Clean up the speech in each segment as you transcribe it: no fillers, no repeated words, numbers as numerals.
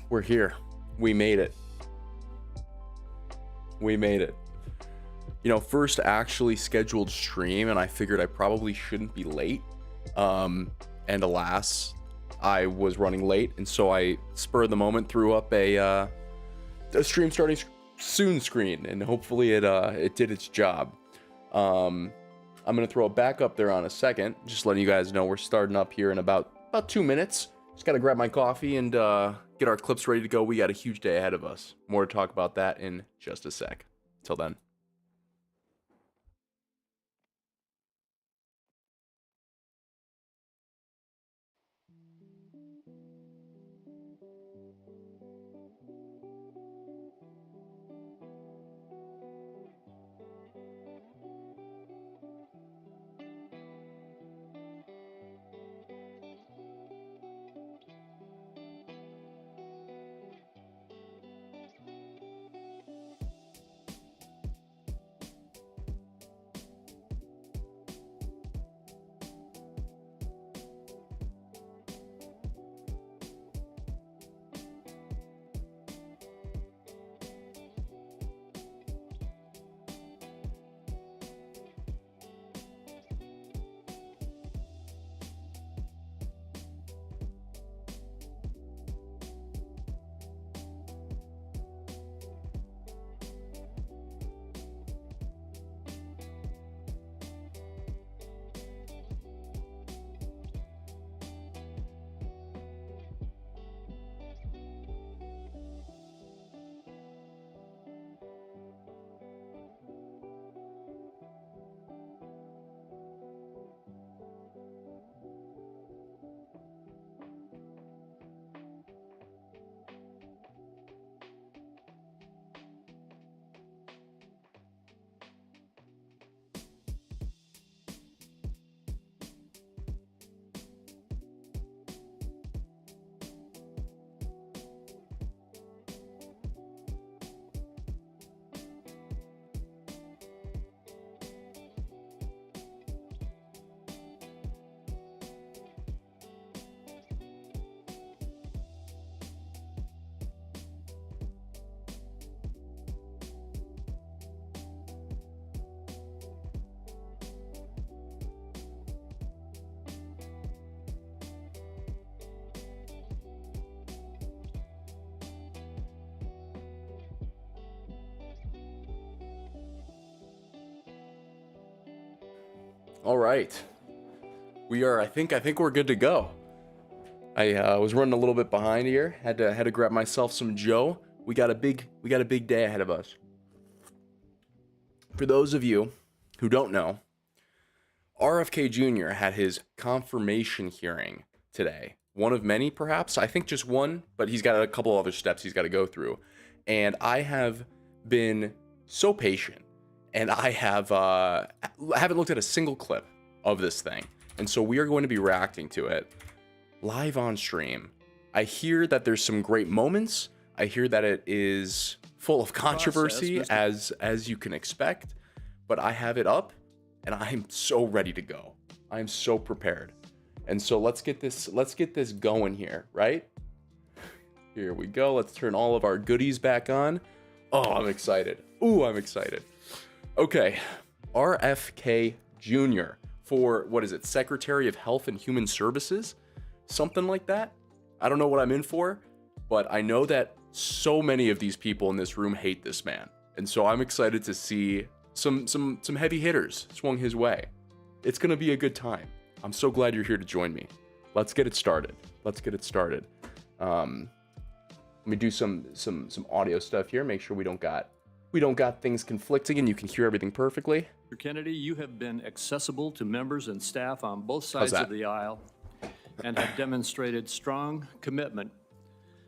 We're here. We made it. We made it. You know, first actually scheduled stream, and I figured I probably shouldn't be late. And alas, I was running late, and so I, spur of the moment, threw up a stream starting soon screen, and hopefully it did its job. I'm gonna throw it back up there on a second, just letting you guys know we're starting up here in about 2 minutes. Just gotta grab my coffee and get our clips ready to go. We got a huge day ahead of us. More to talk about that in just a sec. Till then. All right, we are. I think we're good to go. I was running a little bit behind here. Had to grab myself some Joe. We got a big day ahead of us. For those of you who don't know, RFK Jr. had his confirmation hearing today. One of many, perhaps. I think just one, but he's got a couple other steps he's got to go through. And I have been so patient. And I haven't looked at a single clip of this thing. And so we are going to be reacting to it live on stream. I hear that there's some great moments. I hear that it is full of controversy, as you can expect. But I have it up, and I'm so ready to go. I'm so prepared. And so let's get this going here, right? Here we go. Let's turn all of our goodies back on. Oh, I'm excited. Ooh, I'm excited. Okay, RFK Jr. for, what is it, Secretary of Health and Human Services? Something like that. I don't know what I'm in for, but I know that so many of these people in this room hate this man. And so I'm excited to see some heavy hitters swung his way. It's gonna be a good time. I'm so glad you're here to join me. Let's get it started. Let me do some audio stuff here. Make sure we don't got things conflicting and you can hear everything perfectly. Mr. Kennedy, you have been accessible to members and staff on both sides of the aisle and have demonstrated strong commitment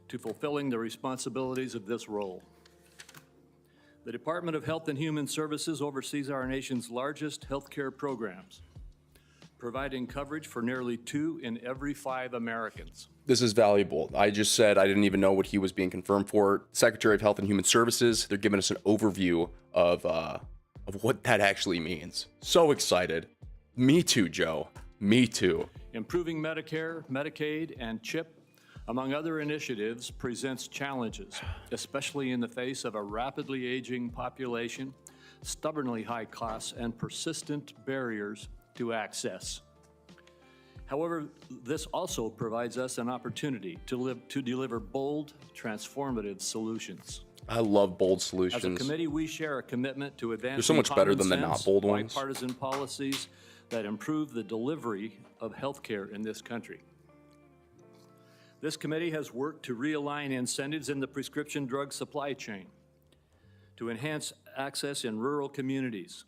to fulfilling the responsibilities of this role. The Department of Health and Human Services oversees our nation's largest healthcare programs, providing coverage for nearly 2 in every 5 Americans. This is valuable. I just said I didn't even know what he was being confirmed for. Secretary of Health and Human Services. They're giving us an overview of what that actually means. So excited. Me too, Joe. Me too. Improving Medicare, Medicaid, and CHIP among other initiatives, presents challenges, especially in the face of a rapidly aging population, stubbornly high costs, and persistent barriers to access. However, this also provides us an opportunity to deliver bold, transformative solutions. I love bold As a solutions. committee, we share a commitment to advancing so much better than the common not sense, bold ones. bipartisan policies that improve the delivery of health care in this country. This committee has worked to realign incentives in the prescription drug supply chain, to enhance access in rural communities,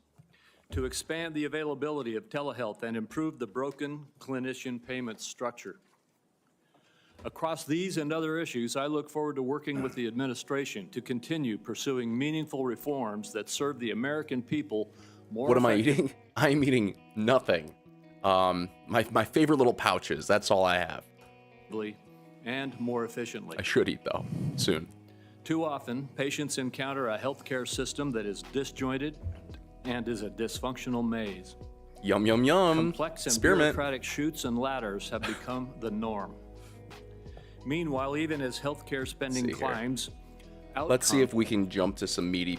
to expand the availability of telehealth and improve the broken clinician payment structure. Across these and other issues, I look forward to working with the administration to continue pursuing meaningful reforms that serve the American people more What am I effectively eating? I'm eating nothing. My favorite little pouches. That's all I have. and more efficiently. I should eat though soon. Too often, patients encounter a healthcare system that is disjointed and is a dysfunctional maze. Yum yum yum. Complex and Spearmint. bureaucratic chutes and ladders have become the norm. Meanwhile, even as healthcare spending Let's see here. climbs, Let's see if we can jump to some meaty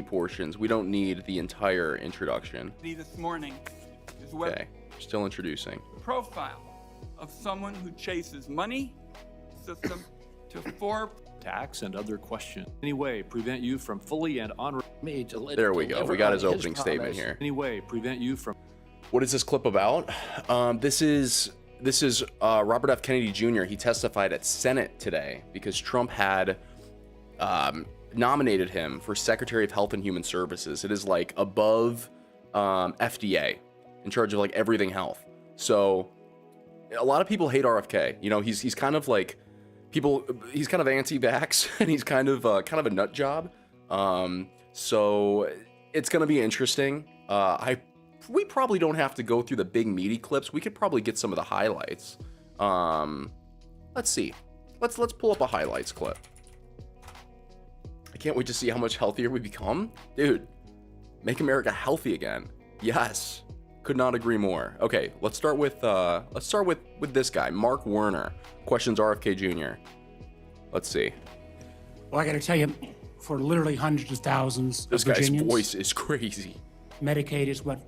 portions. We don't need the entire introduction. This morning is web Okay, still introducing. profile of someone who chases money, system to four. tax and other questions anyway prevent you from fully and honorably There we go. We got his opening statement here. anyway prevent you from What is this clip about? This is Robert F. Kennedy Jr. He testified at Senate today because Trump had nominated him for Secretary of Health and Human Services. It is like above FDA, in charge of like everything health. So a lot of people hate RFK. You know, he's kind of like he's kind of anti-vax and he's kind of a nut job. So it's gonna be interesting. We probably don't have to go through the big meaty clips. We could probably get some of the highlights. Let's see. Let's pull up a highlights clip. I can't wait to see how much healthier we become. Dude, make America healthy again. Yes. Could not agree more. Okay, let's start with this guy, Mark Werner. Questions RFK Jr. Let's see. Well, I got to tell you, for literally hundreds of thousands This of guy's Virginians, voice is crazy. Medicaid is what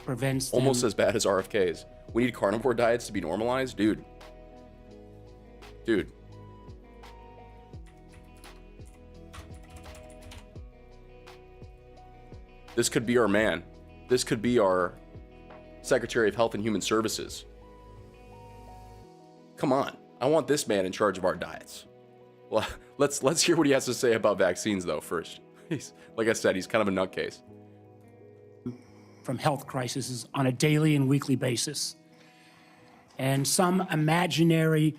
prevents them. Almost as bad as RFK's. We need carnivore diets to be normalized, dude. This could be our man. This could be our Secretary of Health and Human Services. Come on. I want this man in charge of our diets. Well, let's hear what he has to say about vaccines though first. Like I said, he's kind of a nutcase. From health crises on a daily and weekly basis. And some imaginary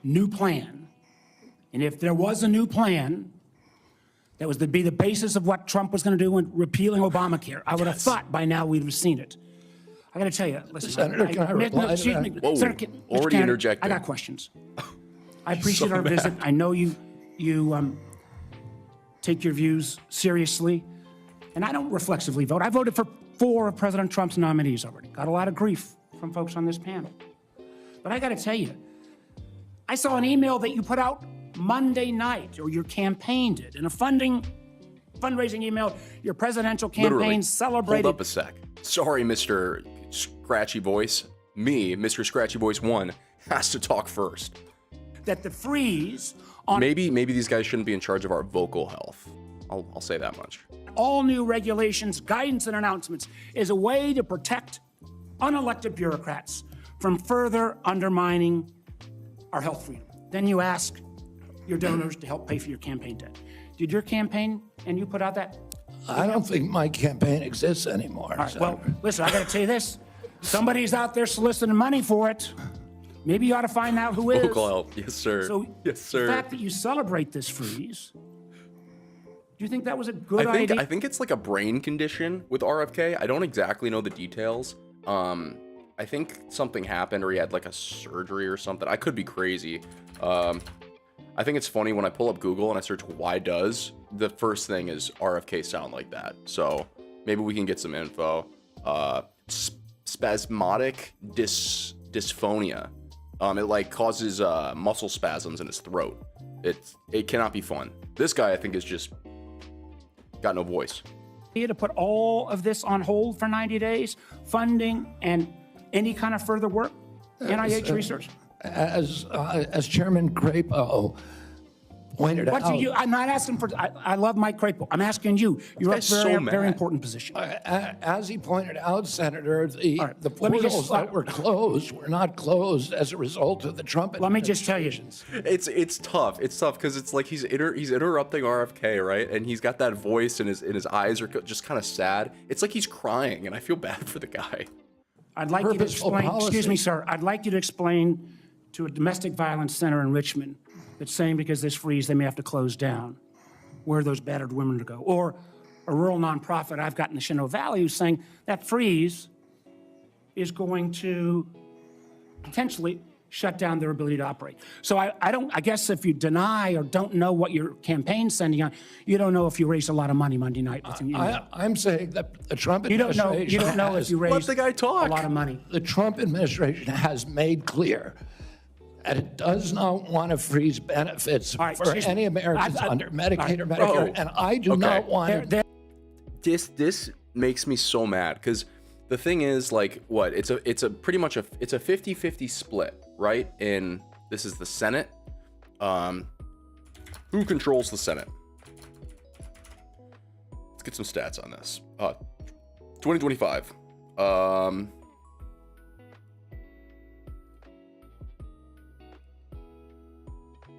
new plan. And if there was a new plan that was to be the basis of what Trump was going to do when repealing Obamacare, I would have thought by now we'd have seen it. I got to tell you, listen. Senator, can I reply to that? Whoa, Senator, Mr. already Canada, interjecting. I got questions. I appreciate So our mad. visit. I know you take your views seriously, and I don't reflexively vote. I voted for 4 of President Trump's nominees already. Got a lot of grief from folks on this panel. But I got to tell you, I saw an email that you put out Monday night, or your campaign did, in a fundraising email. Your presidential campaign Literally. celebrated. Hold up a sec. Sorry, Mr. Scratchy Voice. Me, Mr. Scratchy Voice 1, has to talk first. That the freeze on Maybe these guys shouldn't be in charge of our vocal health. I'll say that much. all new regulations, guidance, and announcements is a way to protect unelected bureaucrats from further undermining our health freedom. Then you ask your donors to help pay for your campaign debt. Did your campaign and you put out that? I don't think my campaign exists anymore. All right, well, Senator. listen, I got to tell you this. Somebody's out there soliciting money for it. Maybe you ought to find out who is. Vocal health. Yes, sir. So yes, sir. the fact that you celebrate this freeze, do you think that was a good idea? I think it's like a brain condition with RFK. I don't exactly know the details. I think something happened or he had like a surgery or something. I could be crazy. I think it's funny when I pull up Google and I search why does, the first thing is RFK sound like that. So maybe we can get some info. Spasmodic dysphonia. It like causes muscle spasms in his throat. It cannot be fun. This guy, I think, is just got no voice. To put all of this on hold for 90 days, funding and any kind of further work, NIH research. As Chairman Crapo pointed What do out, you? I'm not asking for. I love Mike Crapo. I'm asking you. You're a guy's so very, mad. very important position. as he pointed out, Senator, the right, the let me just- portals that were closed were not closed as a result of the Trump Let me just tell you. It's tough. It's tough because it's like he's interrupting RFK, right? And he's got that voice, and his eyes are just kind of sad. It's like he's crying, and I feel bad for the guy. I'd like you to Purposeful explain. policy. Excuse me, sir. I'd like you to explain to a domestic violence center in Richmond that's saying because this freeze they may have to close down, where those battered women to go, or a rural nonprofit I've got in the Shenandoah Valley who's saying that freeze is going to potentially shut down their ability to operate. So I guess if you deny or don't know what your campaign's sending on, you don't know if you raised a lot of money Monday night. I'm saying that the Trump You don't know. administration You don't know if has- you raised the guy talk. a lot of money. the Trump administration has made clear that it does not want to freeze benefits All right, for excuse me. any Americans I- under Medicaid or all Medicare, right. and I do Okay. not want to. This makes me so mad because the thing is, like, what it's a pretty much a 50-50 split, right? In this is the Senate. Who controls the Senate? Let's get some stats on this. 2025.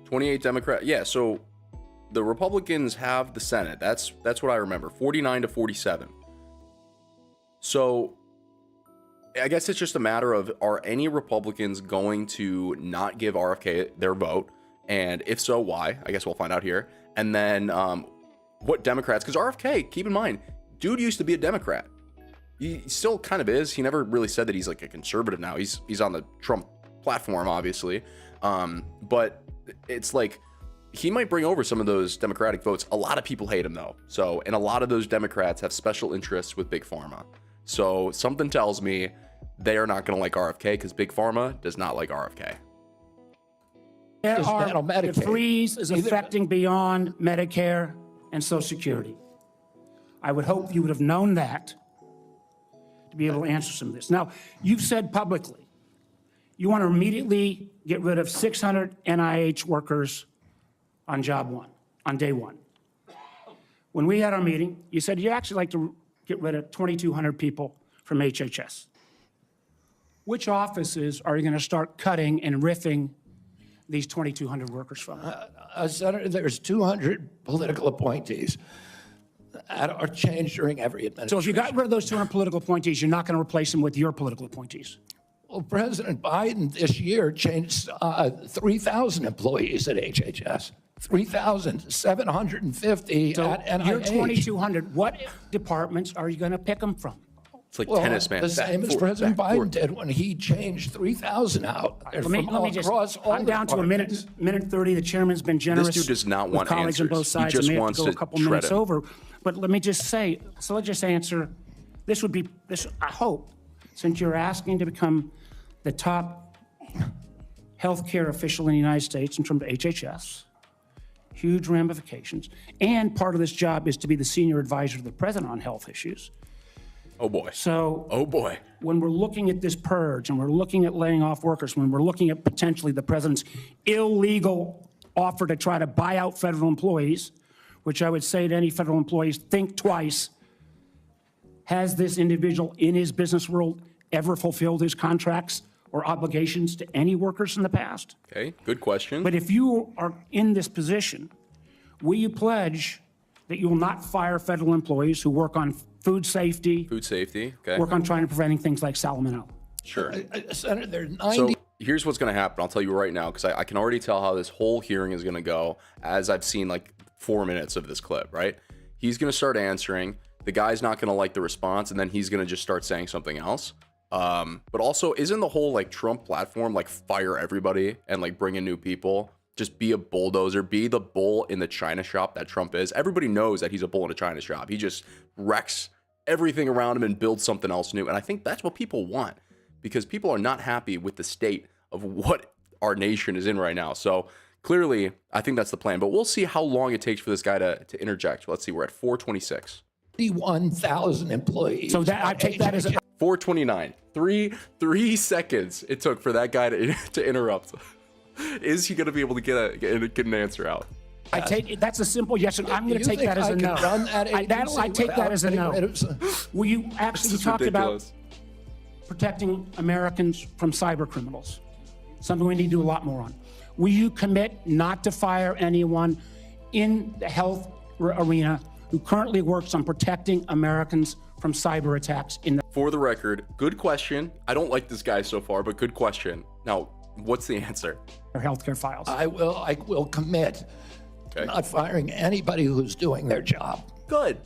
28 Democrat. Yeah, so the Republicans have the Senate. That's what I remember. 49-47. So I guess it's just a matter of, are any Republicans going to not give RFK their vote? And if so, why? I guess we'll find out here. And then what Democrats, because RFK, keep in mind, dude used to be a Democrat. He still kind of is. He never really said that he's like a conservative now. He's on the Trump platform, obviously. But it's like he might bring over some of those Democratic votes. A lot of people hate him though. So, and a lot of those Democrats have special interests with Big Pharma. So something tells me they are not going to like RFK because Big Pharma does not like RFK. Dismantle The Medicaid. freeze is affecting beyond Medicare and Social Security. I would hope you would have known that to be able to answer some of this. Now, you've said publicly you want to immediately get rid of 600 NIH workers on job one, on day one. When we had our meeting, you said you'd actually like to get rid of 2,200 people from HHS. Which offices are you going to start cutting and riffing these 2,200 workers from? Senator, there's 200 political appointees that are changed during every administration. So if you got rid of those 200 political appointees, you're not going to replace them with your political appointees. Well, President Biden this year changed 3,000 employees at HHS, 3,750 So at NIH. your 2,200, what departments are you going to pick them from? It's like Well, tennis, man. the Back same and as forth, President back and Biden forth. did when he changed 3,000 out. They're Let me from all just, across all I'm down to a departments. minute 30. The chairman's been generous. dude does not with want colleagues on answers. both He sides. just I may have wants to go a to couple shred minutes him. over. But let me just say, so let's just answer, this would be, this. I hope, since you're asking to become the top healthcare official in the United States in terms of HHS, huge ramifications, and part of this job is to be the senior advisor to the president on health issues. Oh boy. So Oh boy. when we're looking at this purge and we're looking at laying off workers, when we're looking at potentially the president's illegal offer to try to buy out federal employees, which I would say to any federal employees, think twice. Has this individual in his business world ever fulfilled his contracts or obligations to any workers in the past? Okay, good question. But if you are in this position, will you pledge that you will not fire federal employees who work on food safety, Food safety. Okay. work on trying to preventing things like salmonella? Sure. Senator, there are So 90. here's what's going to happen. I'll tell you right now because I can already tell how this whole hearing is going to go as I've seen like 4 minutes of this clip, right? He's going to start answering. The guy's not going to like the response, and then he's going to just start saying something else. But also, isn't the whole like Trump platform like fire everybody and like bring in new people? Just be a bulldozer, be the bull in the china shop that Trump is. Everybody knows that he's a bull in a china shop. He just wrecks everything around him and builds something else new. And I think that's what people want because people are not happy with the state of what our nation is in right now. So clearly, I think that's the plan. But we'll see how long it takes for this guy to interject. Let's see. We're at 4:26. 51,000 employees. So that I take that as a 4:29. Three seconds it took for that guy to interrupt. Is he going to be able to get an answer out? I take it. That's a simple yes. And I'm going to You take think that as I a could no. run that I take that without as a getting no. rid of some- Well, you actually This is talked about ridiculous. protecting Americans from cyber criminals, something we need to do a lot more on. Will you commit not to fire anyone in the health arena who currently works on protecting Americans from cyber attacks in the For the record, good question. I don't like this guy so far, but good question. Now, what's the answer? their healthcare files? I will commit Okay. to not firing anybody who's doing their job. Good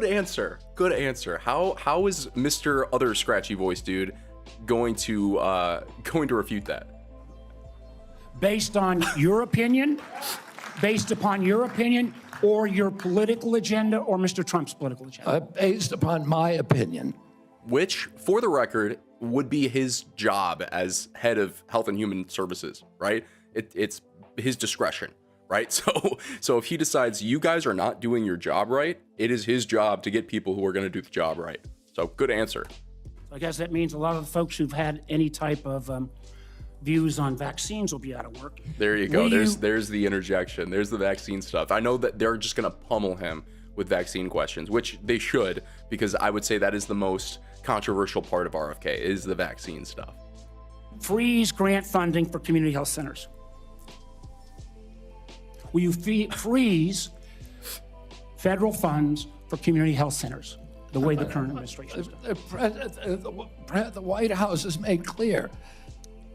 answer. Good answer. How is Mr. Other Scratchy Voice dude going to refute that? Based on your opinion, based upon your opinion, or your political agenda, or Mr. Trump's political agenda? Based upon my opinion. Which, for the record, would be his job as head of Health and Human Services, right? It's his discretion, right? So if he decides you guys are not doing your job right, it is his job to get people who are going to do the job right. So good answer. I guess that means a lot of the folks who've had any type of views on vaccines will be out of work. There you go. Will There's the interjection. There's the vaccine stuff. I know that they're just going to pummel him with vaccine questions, which they should, because I would say that is the most controversial part of RFK is the vaccine stuff. freeze grant funding for community health centers? Will you freeze federal funds for community health centers the way the current administration is doing? The White House has made clear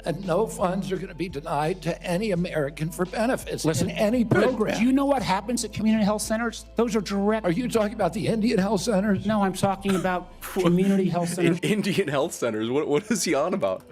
that no funds are going to be denied to any American for benefits in any program. Do you know what happens at community health centers? Those are direct. Are you talking about the Indian health centers? No, I'm talking about community health centers Indian health centers. What is he on about?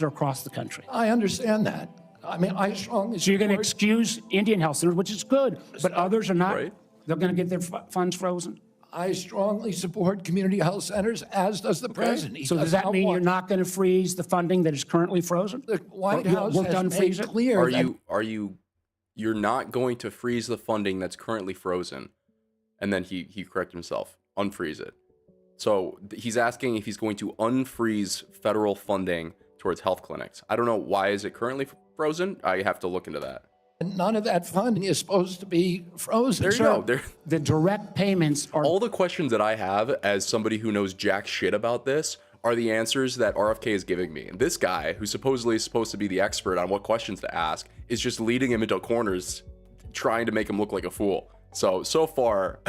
across the country. I understand that. I mean, I strongly So you're going to support- excuse Indian health centers, which is good, but others are not. Right. They're going to get their funds frozen. I strongly support community health centers, as does the president. He So does that not mean want- you're not going to freeze the funding that is currently frozen? The White Or House work has done made freeze it? clear Are you're not going to freeze the funding that's currently frozen? And then he corrected himself, unfreeze it. So he's asking if he's going to unfreeze federal funding towards health clinics. I don't know, why is it currently frozen? I have to look into that. none of that funding is supposed to be frozen. There you go. There, The direct payments are all the questions that I have as somebody who knows jack shit about this are the answers that RFK is giving me. And this guy, who supposedly is supposed to be the expert on what questions to ask, is just leading him into corners, trying to make him look like a fool. So far,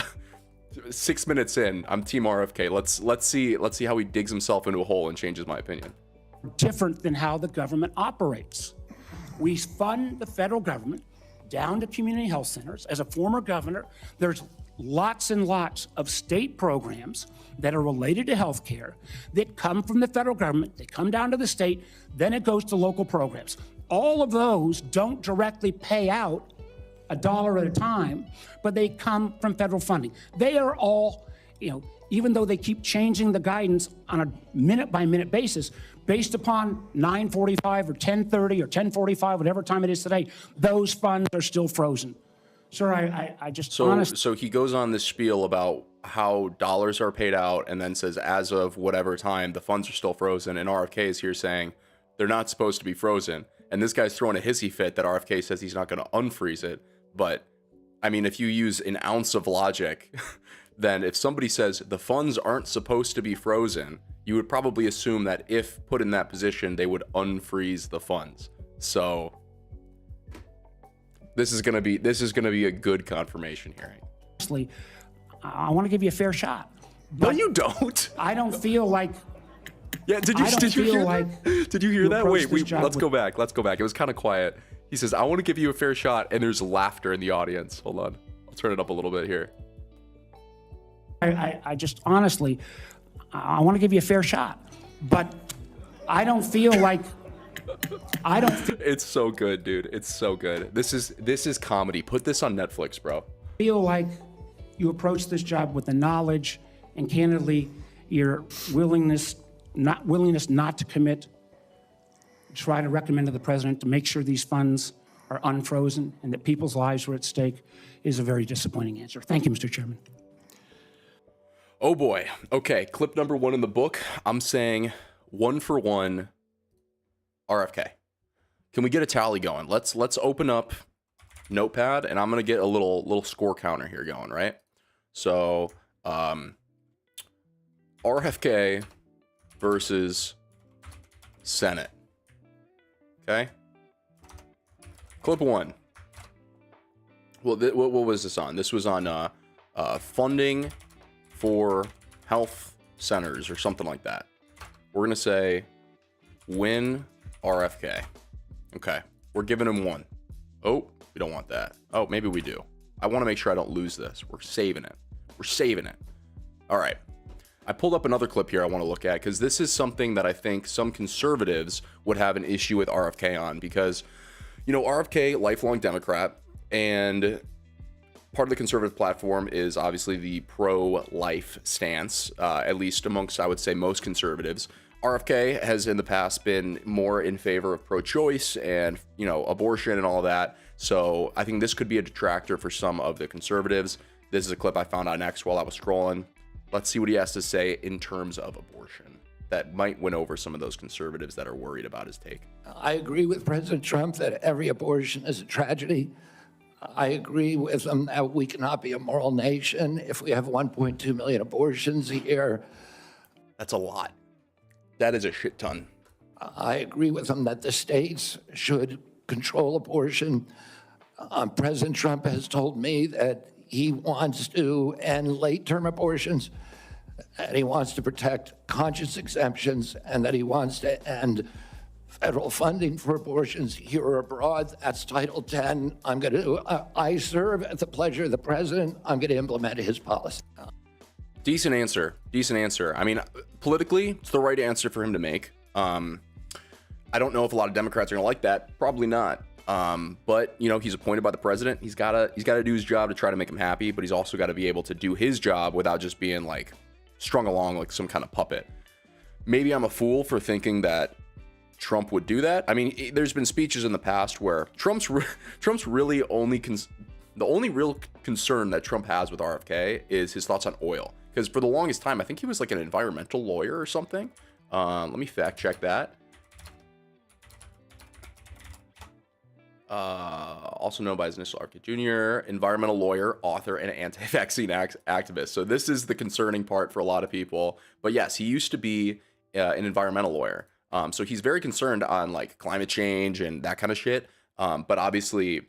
6 minutes in, I'm Team RFK. Let's see how he digs himself into a hole and changes my opinion. different than how the government operates. We fund the federal government down to community health centers. As a former governor, there's lots and lots of state programs that are related to health care that come from the federal government, they come down to the state, then it goes to local programs. All of those don't directly pay out $1 at a time, but they come from federal funding. They are all, even though they keep changing the guidance on a minute-by-minute basis, based upon 9:45 or 10:30 or 10:45, whatever time it is today, those funds are still frozen. Sir, I just So he goes on this spiel about how dollars are paid out and then says as of whatever time the funds are still frozen, and RFK is here saying they're not supposed to be frozen. And this guy's throwing a hissy fit that RFK says he's not going to unfreeze it. But I mean, if you use an ounce of logic, then if somebody says the funds aren't supposed to be frozen, you would probably assume that if put in that position, they would unfreeze the funds. So this is gonna be a good confirmation hearing. honestly, I want to give you a fair shot. No, you don't. I don't feel like Yeah, did you I don't did you feel hear like that? Did you hear that? approach Wait, this job let's with- go back. Let's go back. It was kind of quiet. He says, "I want to give you a fair shot," and there's laughter in the audience. Hold on, I'll turn it up a little bit here. I just honestly, I want to give you a fair shot, but I don't feel like It's so good, dude. It's so good. This is comedy. Put this on Netflix, bro. feel like you approach this job with the knowledge and candidly your willingness not to commit try to recommend to the president to make sure these funds are unfrozen and that people's lives were at stake is a very disappointing answer. Thank you, Mr. Chairman. Oh boy. Okay, clip number 1 in the book. I'm saying 1-for-1 RFK. Can we get a tally going? Let's open up Notepad, and I'm gonna get a little score counter here going, right? So RFK versus Senate. Okay. Clip 1. Well, what was this on? This was on funding for health centers or something like that. We're gonna say win RFK. Okay, we're giving him 1. Oh, we don't want that. Oh, maybe we do. I want to make sure I don't lose this. We're saving it. We're saving it. All right. I pulled up another clip here I want to look at because this is something that I think some conservatives would have an issue with RFK on because, you know, RFK, lifelong Democrat, and part of the conservative platform is obviously the pro-life stance, at least amongst, I would say, most conservatives. RFK has in the past been more in favor of pro-choice and, you know, abortion and all of that. So I think this could be a detractor for some of the conservatives. This is a clip I found on X while I was scrolling. Let's see what he has to say in terms of abortion that might win over some of those conservatives that are worried about his take. I agree with President Trump that every abortion is a tragedy. I agree with him that we cannot be a moral nation if we have 1.2 million abortions a year. That's a lot. That is a shit ton. I agree with him that the states should control abortion. President Trump has told me that he wants to end late-term abortions, and he wants to protect conscious exemptions, and that he wants to end federal funding for abortions here or abroad. That's Title 10. I serve at the pleasure of the president. I'm going to implement his policy. Decent answer. Decent answer. I mean, politically, it's the right answer for him to make. I don't know if a lot of Democrats are going to like that. Probably not. But you know, he's appointed by the president. He's got to do his job to try to make him happy, but he's also got to be able to do his job without just being like strung along like some kind of puppet. Maybe I'm a fool for thinking that Trump would do that. I mean, there's been speeches in the past where Trump's really only the only real concern that Trump has with RFK is his thoughts on oil. Because for the longest time, I think he was like an environmental lawyer or something. Let me fact check that. Also known by his initial RFK Jr., environmental lawyer, author, and anti-vaccine activist. So this is the concerning part for a lot of people. But yes, he used to be an environmental lawyer. So he's very concerned on like climate change and that kind of shit. But obviously,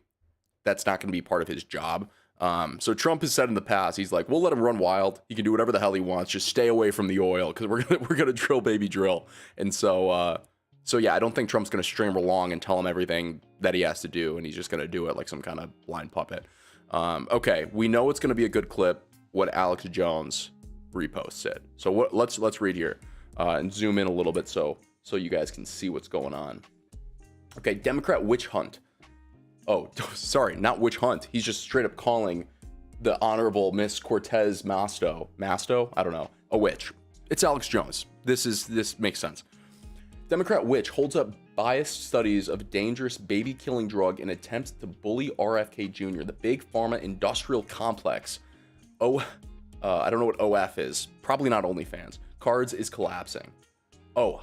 that's not going to be part of his job. So Trump has said in the past, he's like, we'll let him run wild. He can do whatever the hell he wants. Just stay away from the oil because we're gonna drill, baby, drill. And so yeah, I don't think Trump's gonna string him along and tell him everything that he has to do, and he's just gonna do it like some kind of blind puppet. Okay, we know it's gonna be a good clip when Alex Jones reposts it. So let's read here and zoom in a little bit so you guys can see what's going on. Okay, Democrat witch hunt. Oh, sorry, not witch hunt. He's just straight up calling the Honorable Miss Cortez Masto, I don't know, a witch. It's Alex Jones. This makes sense. Democrat witch holds up biased studies of dangerous baby-killing drug in attempts to bully RFK Jr., the big pharma industrial complex. I don't know what OF is. Probably not OnlyFans. Cards is collapsing. Oh,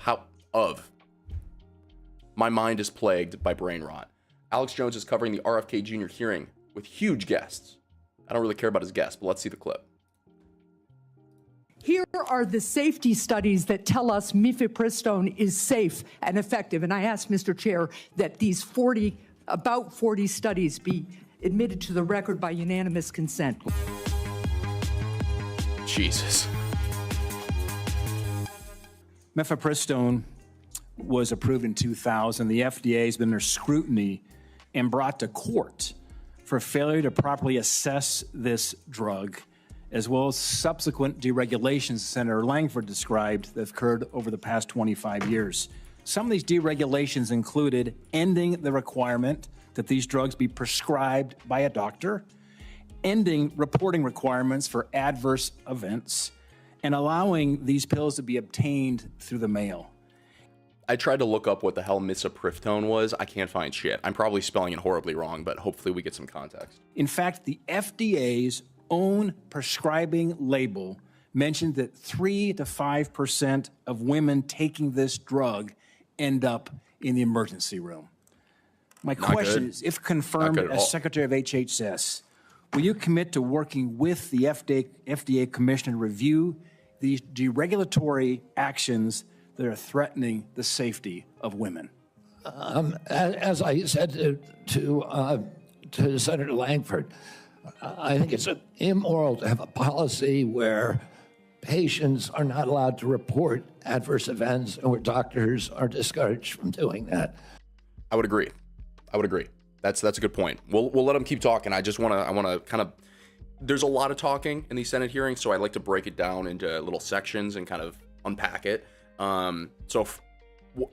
my mind is plagued by brain rot. Alex Jones is covering the RFK Jr. hearing with huge guests. I don't really care about his guests, but let's see the clip. Here are the safety studies that tell us mifepristone is safe and effective. And I ask, Mr. Chair, that these about 40 studies be admitted to the record by unanimous consent. Jesus. Mifepristone was approved in 2000. The FDA has been under scrutiny and brought to court for failure to properly assess this drug, as well as subsequent deregulations Senator Langford described that have occurred over the past 25 years. Some of these deregulations included ending the requirement that these drugs be prescribed by a doctor, ending reporting requirements for adverse events, and allowing these pills to be obtained through the mail. I tried to look up what the hell misoprostone was. I can't find shit. I'm probably spelling it horribly wrong, but hopefully we get some context. In fact, the FDA's own prescribing label mentioned that 3 to 5% of women taking this drug end up in the emergency room. My question good. is, if confirmed good at all. as Secretary of HHS, will you commit to working with the FDA Commission to review these deregulatory actions that are threatening the safety of women? As I said to Senator Langford, I think it's immoral to have a policy where patients are not allowed to report adverse events and where doctors are discouraged from doing that. I would agree. That's a good point. We'll let them keep talking. I want to kind of, there's a lot of talking in these Senate hearings, so I like to break it down into little sections and kind of unpack it.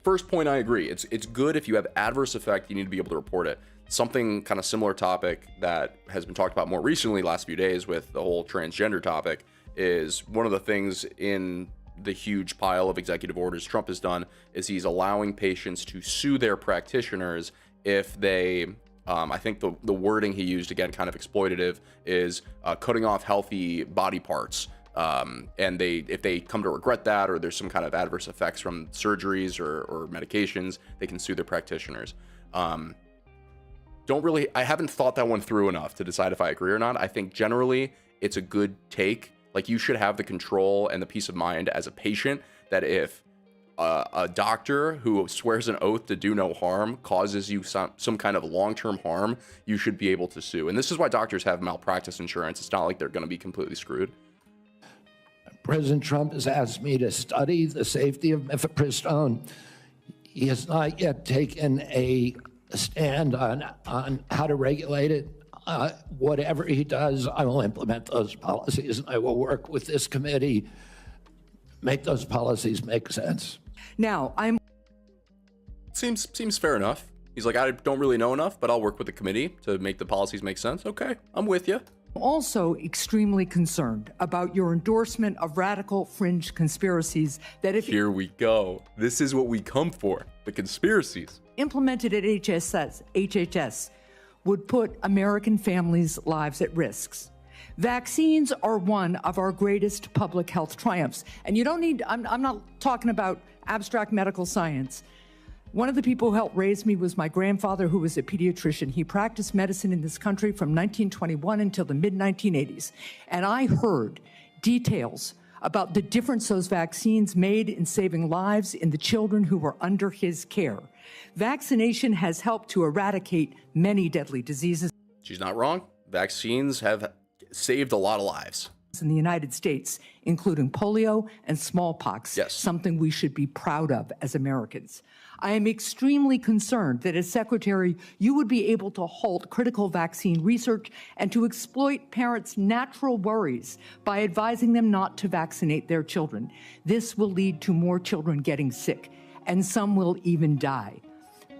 First point, I agree. It's good if you have adverse effect, you need to be able to report it. Something kind of similar topic that has been talked about more recently last few days with the whole transgender topic is one of the things in the huge pile of executive orders Trump has done is he's allowing patients to sue their practitioners if they, I think the wording he used, again, kind of exploitative, is cutting off healthy body parts. And if they come to regret that, or there's some kind of adverse effects from surgeries or medications, they can sue their practitioners. I haven't thought that one through enough to decide if I agree or not. I think generally it's a good take. Like, you should have the control and the peace of mind as a patient that if a doctor who swears an oath to do no harm causes you some kind of long-term harm, you should be able to sue. And this is why doctors have malpractice insurance. It's not like they're going to be completely screwed. President Trump has asked me to study the safety of mifepristone. He has not yet taken a stand on how to regulate it. Whatever he does, I will implement those policies, and I will work with this committee, make those policies make sense. Now, Seems fair enough. He's like, I don't really know enough, but I'll work with the committee to make the policies make sense. Okay, I'm with you. also extremely concerned about your endorsement of radical fringe conspiracies that, if Here we go. This is what we come for, the conspiracies. implemented at HHS, would put American families' lives at risks. Vaccines are one of our greatest public health triumphs. And you don't need, I'm not talking about abstract medical science. One of the people who helped raise me was my grandfather, who was a pediatrician. He practiced medicine in this country from 1921 until the mid-1980s. And I heard details about the difference those vaccines made in saving lives in the children who were under his care. Vaccination has helped to eradicate many deadly diseases. She's not wrong. Vaccines have saved a lot of lives. In the United States, including polio and smallpox, Yes. something we should be proud of as Americans. I am extremely concerned that as Secretary, you would be able to halt critical vaccine research and to exploit parents' natural worries by advising them not to vaccinate their children. This will lead to more children getting sick, and some will even die.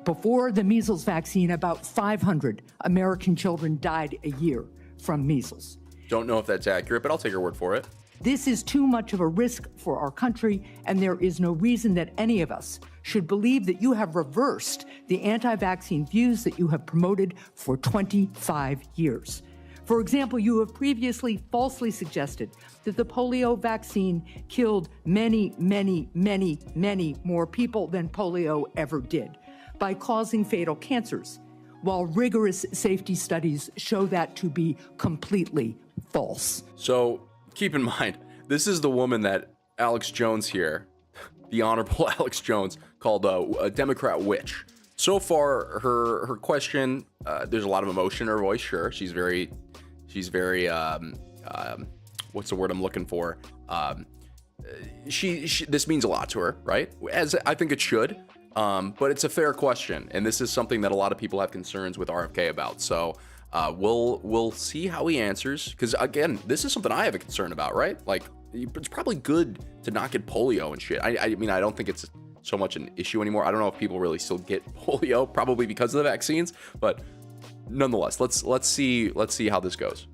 Before the measles vaccine, about 500 American children died a year from measles. Don't know if that's accurate, but I'll take your word for it. This is too much of a risk for our country, and there is no reason that any of us should believe that you have reversed the anti-vaccine views that you have promoted for 25 years. For example, you have previously falsely suggested that the polio vaccine killed many, many, many, many more people than polio ever did by causing fatal cancers, while rigorous safety studies show that to be completely false. So keep in mind, this is the woman that Alex Jones here, the Honorable Alex Jones, called a Democrat witch. So far, her question, there's a lot of emotion in her voice. Sure, she's very, what's the word I'm looking for? This means a lot to her, right? As I think it should. But it's a fair question, and this is something that a lot of people have concerns with RFK about. So we'll see how he answers, because again, this is something I have a concern about, right? Like, it's probably good to not get polio and shit. I mean, I don't think it's so much an issue anymore. I don't know if people really still get polio, probably because of the vaccines, but nonetheless, let's see how this goes.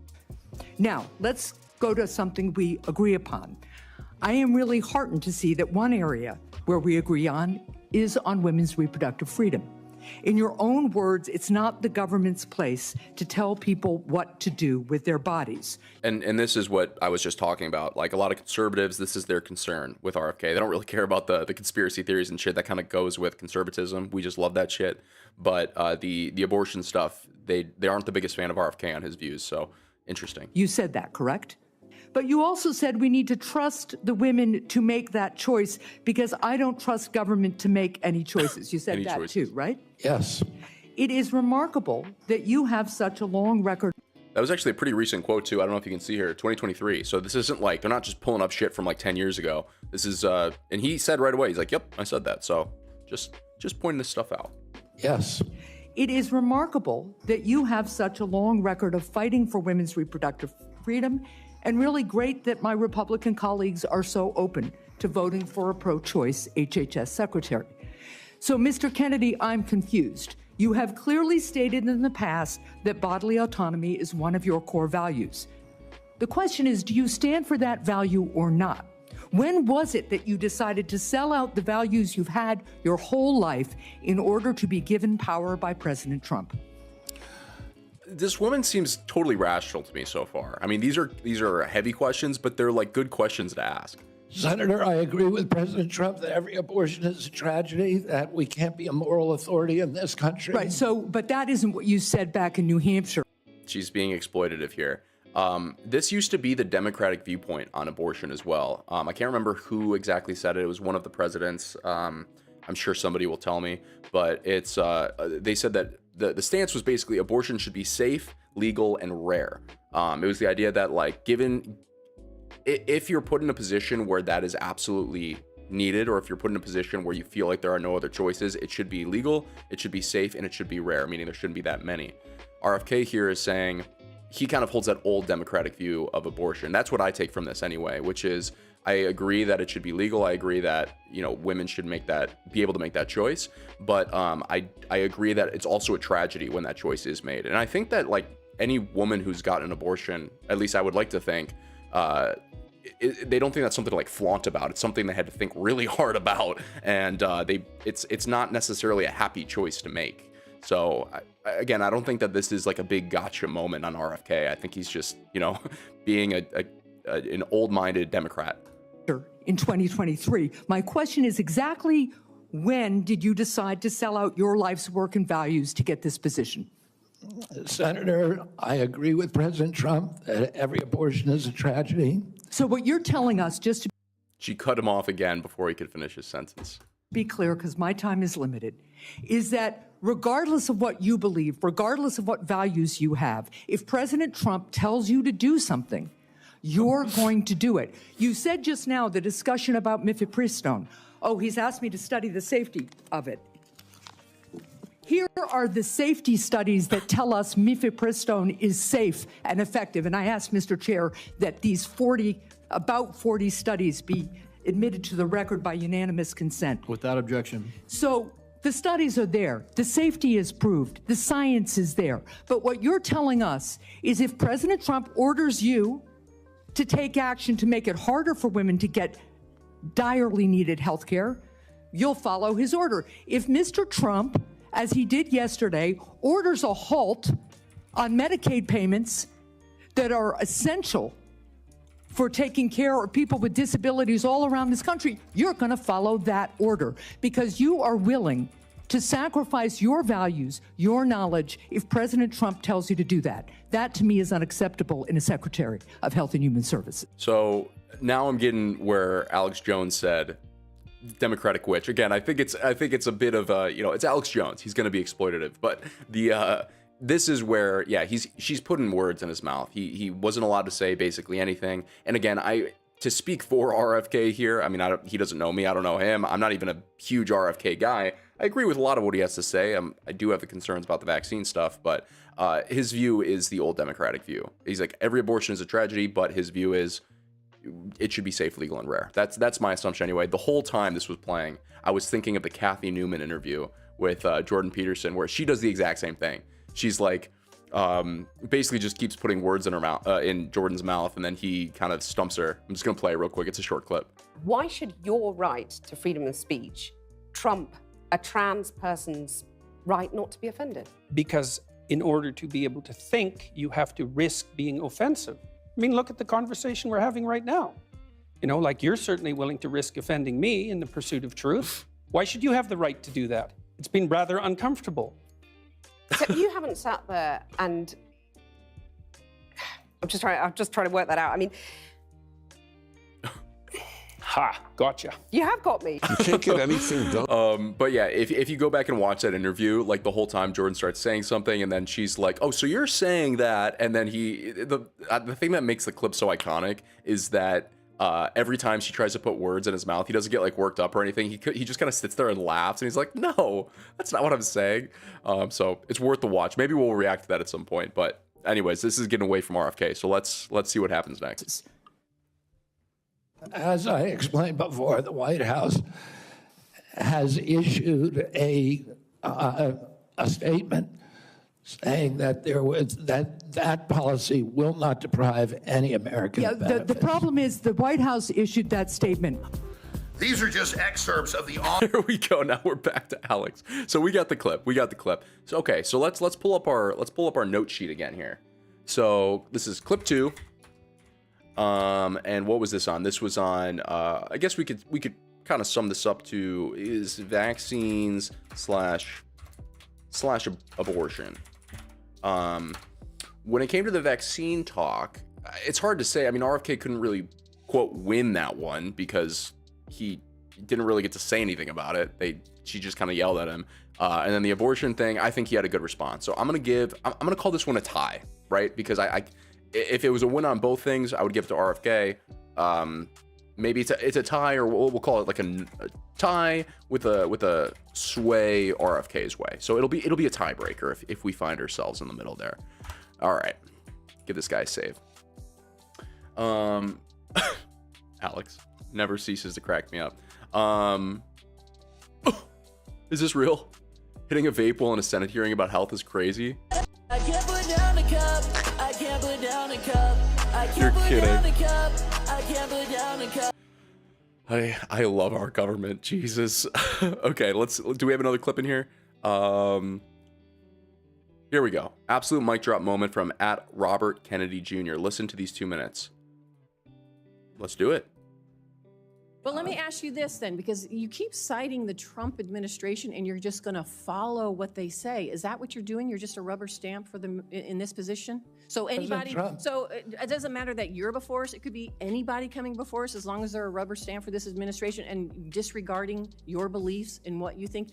Now, let's go to something we agree upon. I am really heartened to see that one area where we agree on is on women's reproductive freedom. In your own words, it's not the government's place to tell people what to do with their bodies. And this is what I was just talking about. Like, a lot of conservatives, this is their concern with RFK. They don't really care about the conspiracy theories and shit that kind of goes with conservatism. We just love that shit. But the abortion stuff, they aren't the biggest fan of RFK on his views. So interesting. You said that, correct? But you also said we need to trust the women to make that choice because I don't trust government to make any choices. You said that too, right? Yes. It is remarkable that you have such a long record. That was actually a pretty recent quote too. I don't know if you can see here, 2023. So this isn't like, they're not just pulling up shit from like 10 years ago. This is, and he said right away, he's like, yep, I said that. So just pointing this stuff out. Yes. It is remarkable that you have such a long record of fighting for women's reproductive freedom, and really great that my Republican colleagues are so open to voting for a pro-choice HHS secretary. So, Mr. Kennedy, I'm confused. You have clearly stated in the past that bodily autonomy is one of your core values. The question is, do you stand for that value or not? When was it that you decided to sell out the values you've had your whole life in order to be given power by President Trump? This woman seems totally rational to me so far. I mean, these are heavy questions, but they're like good questions to ask. Senator, I agree with President Trump that every abortion is a tragedy, that we can't be a moral authority in this country. Right, so, but that isn't what you said back in New Hampshire. She's being exploitative here. This used to be the Democratic viewpoint on abortion as well. I can't remember who exactly said it. It was one of the presidents. I'm sure somebody will tell me, but it's they said that the stance was basically abortion should be safe, legal, and rare. It was the idea that, like, if you're put in a position where that is absolutely needed, or if you're put in a position where you feel like there are no other choices, it should be legal, it should be safe, and it should be rare, meaning there shouldn't be that many. RFK here is saying he kind of holds that old Democratic view of abortion. That's what I take from this anyway, which is I agree that it should be legal. I agree that, you know, women should be able to make that choice. But I agree that it's also a tragedy when that choice is made. And I think that, like, any woman who's gotten an abortion, at least I would like to think, they don't think that's something to like flaunt about. It's something they had to think really hard about, and it's not necessarily a happy choice to make. So again, I don't think that this is like a big gotcha moment on RFK. I think he's just, you know, being an old-minded Democrat. In 2023, my question is exactly when did you decide to sell out your life's work and values to get this position? Senator, I agree with President Trump that every abortion is a tragedy. So what you're telling us, just to She cut him off again before he could finish his sentence. be clear, because my time is limited, is that regardless of what you believe, regardless of what values you have, if President Trump tells you to do something, you're going to do it. You said just now the discussion about mifepristone. Oh, he's asked me to study the safety of it. Here are the safety studies that tell us mifepristone is safe and effective. And I asked Mr. Chair that these about 40 studies be admitted to the record by unanimous consent. Without objection. So the studies are there. The safety is proved. The science is there. But what you're telling us is if President Trump orders you to take action to make it harder for women to get direly needed health care, you'll follow his order. If Mr. Trump, as he did yesterday, orders a halt on Medicaid payments that are essential for taking care of people with disabilities all around this country, you're going to follow that order because you are willing to sacrifice your values, your knowledge, if President Trump tells you to do that. That, to me, is unacceptable in a Secretary of Health and Human Services. So now I'm getting where Alex Jones said Democratic witch. Again, I think it's a bit of a, you know, it's Alex Jones. He's going to be exploitative, but this is where, yeah, she's putting words in his mouth. He wasn't allowed to say basically anything. And again, to speak for RFK here, I mean, he doesn't know me. I don't know him. I'm not even a huge RFK guy. I agree with a lot of what he has to say. I do have the concerns about the vaccine stuff, but his view is the old Democratic view. He's like, every abortion is a tragedy, but his view is it should be safe, legal, and rare. That's my assumption anyway. The whole time this was playing, I was thinking of the Kathy Newman interview with Jordan Peterson, where she does the exact same thing. She's like, basically just keeps putting words in her mouth, in Jordan's mouth, and then he kind of stumps her. I'm just gonna play it real quick. It's a short clip. Why should your right to freedom of speech trump a trans person's right not to be offended? Because in order to be able to think, you have to risk being offensive. I mean, look at the conversation we're having right now. You know, like you're certainly willing to risk offending me in the pursuit of truth. Why should you have the right to do that? It's been rather uncomfortable. So you haven't sat there and I'm just trying to work that out. I mean, Ha, gotcha. you have got me. You can't get anything done. But yeah, if you go back and watch that interview, like the whole time Jordan starts saying something and then she's like, oh, so you're saying that, and then the thing that makes the clip so iconic is that every time she tries to put words in his mouth, he doesn't get like worked up or anything. He just kind of sits there and laughs, and he's like, no, that's not what I'm saying. So it's worth the watch. Maybe we'll react to that at some point. But anyways, this is getting away from RFK, so let's see what happens next. As I explained before, the White House has issued a statement saying that that policy will not deprive any American Yeah, benefits. the problem is the White House issued that statement. These are just excerpts of the Here we go. Now we're back to Alex. So we got the clip. So okay, so let's pull up our note sheet again here. So this is clip 2. And what was this on? This was on, I guess we could kind of sum this up to is vaccines slash abortion. When it came to the vaccine talk, it's hard to say. I mean, RFK couldn't really, quote, win that one because he didn't really get to say anything about it. She just kind of yelled at him. And then the abortion thing, I think he had a good response. So I'm gonna call this one a tie, right? Because if it was a win on both things, I would give it to RFK. Maybe it's a tie, or we'll call it like a tie with a sway RFK's way. So it'll be a tiebreaker if we find ourselves in the middle there. All right, give this guy a save. Alex never ceases to crack me up. Is this real? Hitting a vape while in a Senate hearing about health is crazy. I can't put down a cup. I can't put down a cup. I can't You're put kidding. down a cup. I can't put down a cup. I love our government. Jesus. Okay, do we have another clip in here? Here we go. Absolute mic drop moment from @Robert Kennedy Jr. Listen to these 2 minutes. Let's do it. Well, let me ask you this then, because you keep citing the Trump administration and you're just going to follow what they say. Is that what you're doing? You're just a rubber stamp for them in this position? So anybody, Trump. so it doesn't matter that you're before us. It could be anybody coming before us as long as they're a rubber stamp for this administration and disregarding your beliefs and what you think.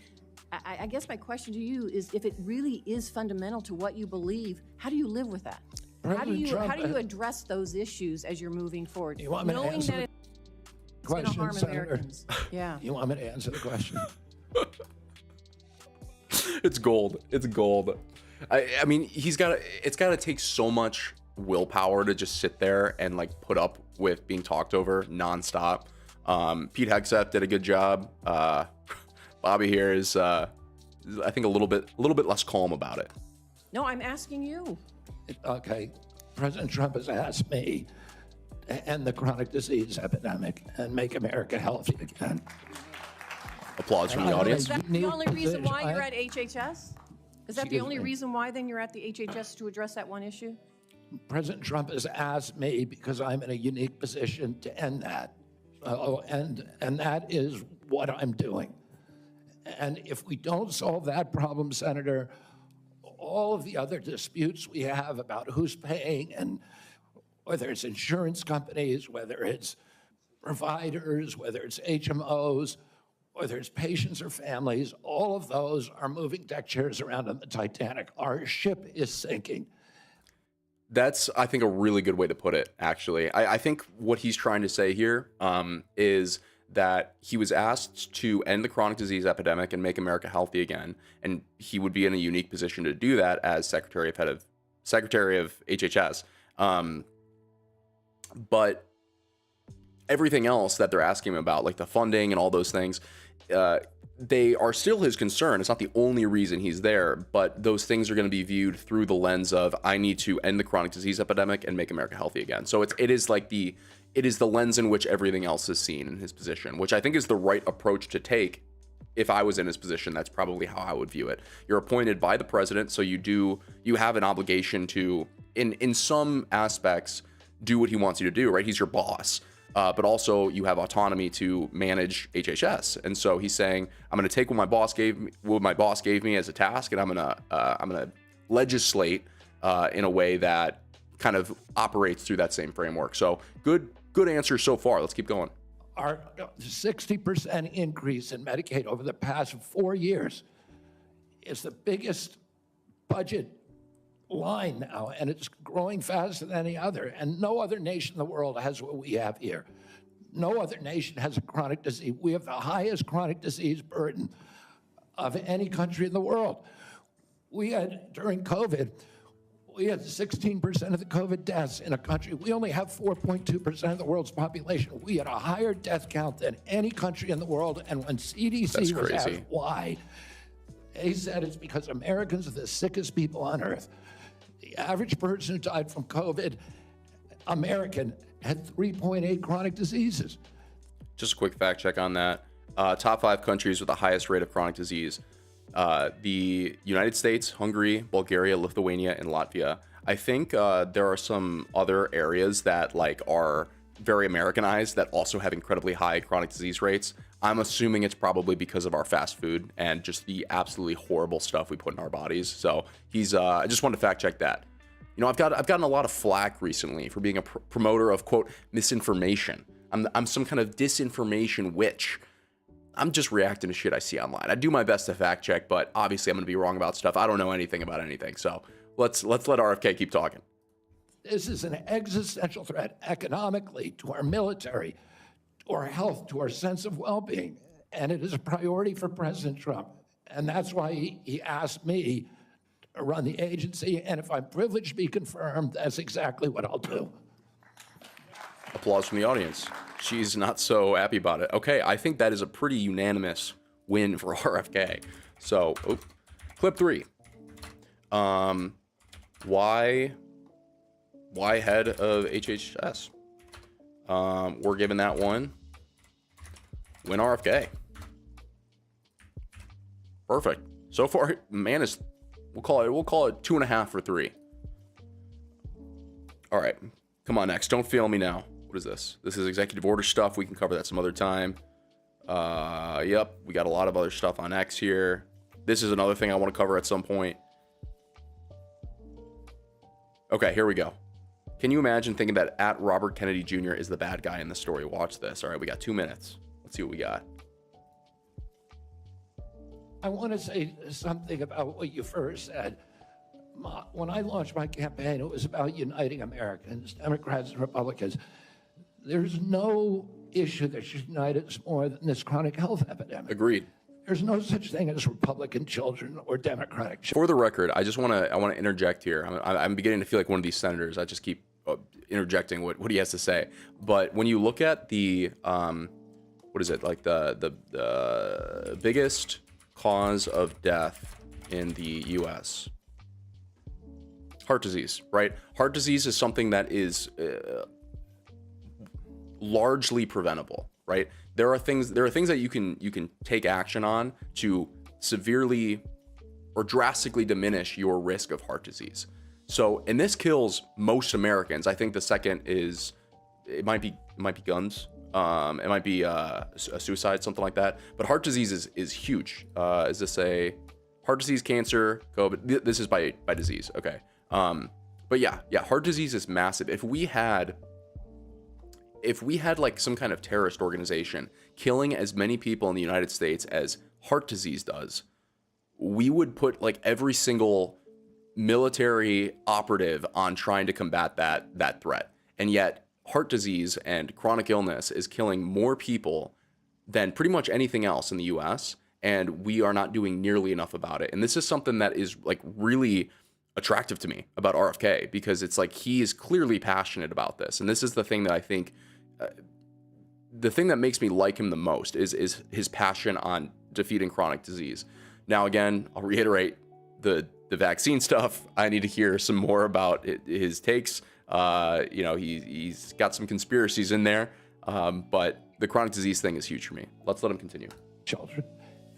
I guess my question to you is, if it really is fundamental to what you believe, how do you live with that? How do you address those issues as you're moving forward? You want me to Knowing answer that the it's going to question, harm Senator? Americans. Yeah. You want me to answer the question? It's gold. It's gold. I mean, it's got to take so much willpower to just sit there and like put up with being talked over nonstop. Pete Hegseth did a good job. Bobby here is, I think, a little bit less calm about it. No, I'm asking you. Okay, President Trump has asked me to end the chronic disease epidemic and make America healthy again. Applause from the I- audience. Is that the only reason why you're at HHS? Is that the Excuse only me? reason why then you're at the HHS to address that one issue? President Trump has asked me because I'm in a unique position to end that. And that is what I'm doing. And if we don't solve that problem, Senator, all of the other disputes we have about who's paying, and whether it's insurance companies, whether it's providers, whether it's HMOs, whether it's patients or families, all of those are moving deck chairs around on the Titanic. Our ship is sinking. That's, I think, a really good way to put it, actually. I think what he's trying to say here is that he was asked to end the chronic disease epidemic and make America healthy again, and he would be in a unique position to do that as Secretary of HHS. But everything else that they're asking him about, like the funding and all those things, they are still his concern. It's not the only reason he's there, but those things are going to be viewed through the lens of, I need to end the chronic disease epidemic and make America healthy again. So it is the lens in which everything else is seen in his position, which I think is the right approach to take if I was in his position, that's probably how I would view it. You're appointed by the president, so you have an obligation to, in some aspects, do what he wants you to do, right? He's your boss. But also you have autonomy to manage HHS. And so he's saying, I'm going to take what my boss gave me as a task, and I'm going to legislate in a way that kind of operates through that same framework. So good answer so far. Let's keep going. Our 60% increase in Medicaid over the past 4 years is the biggest budget line now, and it's growing faster than any other. And no other nation in the world has what we have here. No other nation has a chronic disease. We have the highest chronic disease burden of any country in the world. We had, during COVID, we had 16% of the COVID deaths in a country. We only have 4.2% of the world's population. We had a higher death count than any country in the world. And when CDC was asked why, they said it's because Americans are the sickest people on earth. The average person who died from COVID, American, had 3.8 chronic diseases. Just a quick fact check on that. Top 5 countries with the highest rate of chronic disease. The United States, Hungary, Bulgaria, Lithuania, and Latvia. I think there are some other areas that are very Americanized that also have incredibly high chronic disease rates. I'm assuming it's probably because of our fast food and just the absolutely horrible stuff we put in our bodies. So I just wanted to fact check that. You know, I've gotten a lot of flack recently for being a promoter of, quote, misinformation. I'm some kind of disinformation witch. I'm just reacting to shit I see online. I do my best to fact check, but obviously I'm going to be wrong about stuff. I don't know anything about anything. So let's let RFK keep talking. This is an existential threat economically to our military, to our health, to our sense of well-being. And it is a priority for President Trump. And that's why he asked me to run the agency. And if I'm privileged to be confirmed, that's exactly what I'll do. Applause from the audience. She's not so happy about it. Okay, I think that is a pretty unanimous win for RFK. So, clip 3. Why head of HHS? We're giving that one win RFK. Perfect. So far, man, we'll call it 2.5 for 3. All right, come on, next. Don't fail me now. What is this? This is executive order stuff. We can cover that some other time. Yep, we got a lot of other stuff on X here. This is another thing I want to cover at some point. Okay, here we go. Can you imagine thinking that at Robert Kennedy Jr. is the bad guy in the story? Watch this. All right, we got 2 minutes. Let's see what we got. I want to say something about what you first said. When I launched my campaign, it was about uniting Americans, Democrats and Republicans. There's no issue that should unite us more than this chronic health epidemic. Agreed. There's no such thing as Republican children or Democratic children. For the record, I want to interject here. I'm beginning to feel like one of these senators. I just keep interjecting what he has to say. But when you look at the what is it, like the biggest cause of death in the U.S. Heart disease, right? Heart disease is something that is largely preventable, right? There are things that you can take action on to severely or drastically diminish your risk of heart disease. So, and this kills most Americans. I think the second is it might be guns. It might be a suicide, something like that. But heart disease is huge. Is this a heart disease, cancer, COVID? This is by disease. Okay. But yeah, heart disease is massive. If we had like some kind of terrorist organization killing as many people in the United States as heart disease does, we would put like every single military operative on trying to combat that threat. And yet heart disease and chronic illness is killing more people than pretty much anything else in the US, and we are not doing nearly enough about it. And this is something that is like really attractive to me about RFK, because it's like he is clearly passionate about this. And this is the thing that I think the thing that makes me like him the most is his passion on defeating chronic disease. Now, again, I'll reiterate the vaccine stuff. I need to hear some more about his takes. He's got some conspiracies in there, but the chronic disease thing is huge for me. Let's let him continue. Children.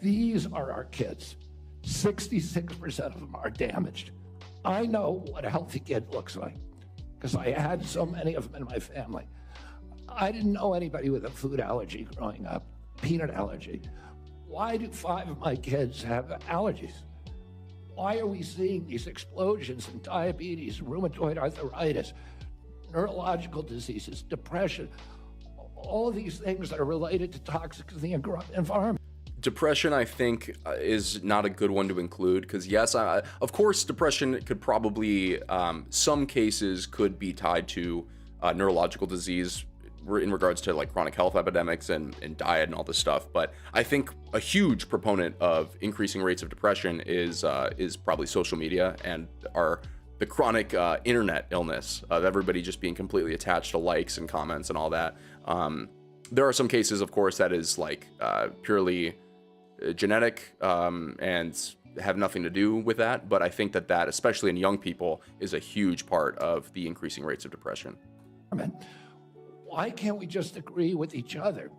These are our kids. 66% of them are damaged. I know what a healthy kid looks like because I had so many of them in my family. I didn't know anybody with a food allergy growing up, peanut allergy. Why do 5 of my kids have allergies? Why are we seeing these explosions in diabetes, rheumatoid arthritis, neurological diseases, depression, all of these things that are related to toxics in the environment? Depression, I think, is not a good one to include because, yes, of course, depression could probably, some cases could be tied to neurological disease in regards to like chronic health epidemics and diet and all this stuff. But I think a huge proponent of increasing rates of depression is probably social media and the chronic internet illness of everybody just being completely attached to likes and comments and all that. There are some cases, of course, that is like purely genetic and have nothing to do with that. But I think that, especially in young people, is a huge part of the increasing rates of depression. Why can't we just agree with each other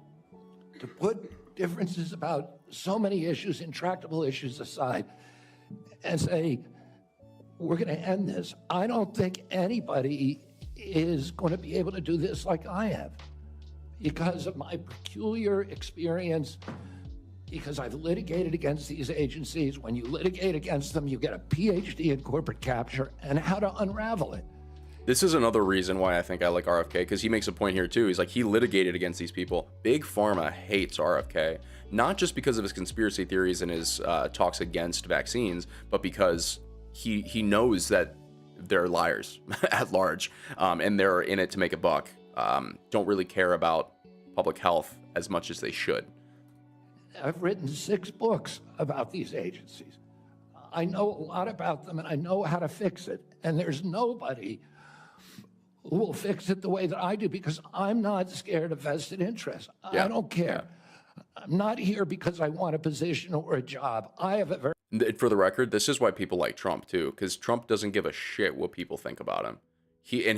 to put differences about so many issues, intractable issues aside, and say, we're going to end this? I don't think anybody is going to be able to do this like I have because of my peculiar experience, because I've litigated against these agencies. When you litigate against them, you get a PhD in corporate capture and how to unravel it. This is another reason why I think I like RFK, because he makes a point here too. He's like, he litigated against these people. Big Pharma hates RFK, not just because of his conspiracy theories and his talks against vaccines, but because he knows that they're liars at large, and they're in it to make a buck. Don't really care about public health as much as they should. I've written 6 books about these agencies. I know a lot about them and I know how to fix it. And there's nobody who will fix it the way that I do because I'm not scared of vested interest. I don't care. I'm not here because I want a position or a job. I have a very... For the record, this is why people like Trump too, because Trump doesn't give a shit what people think about him. He's a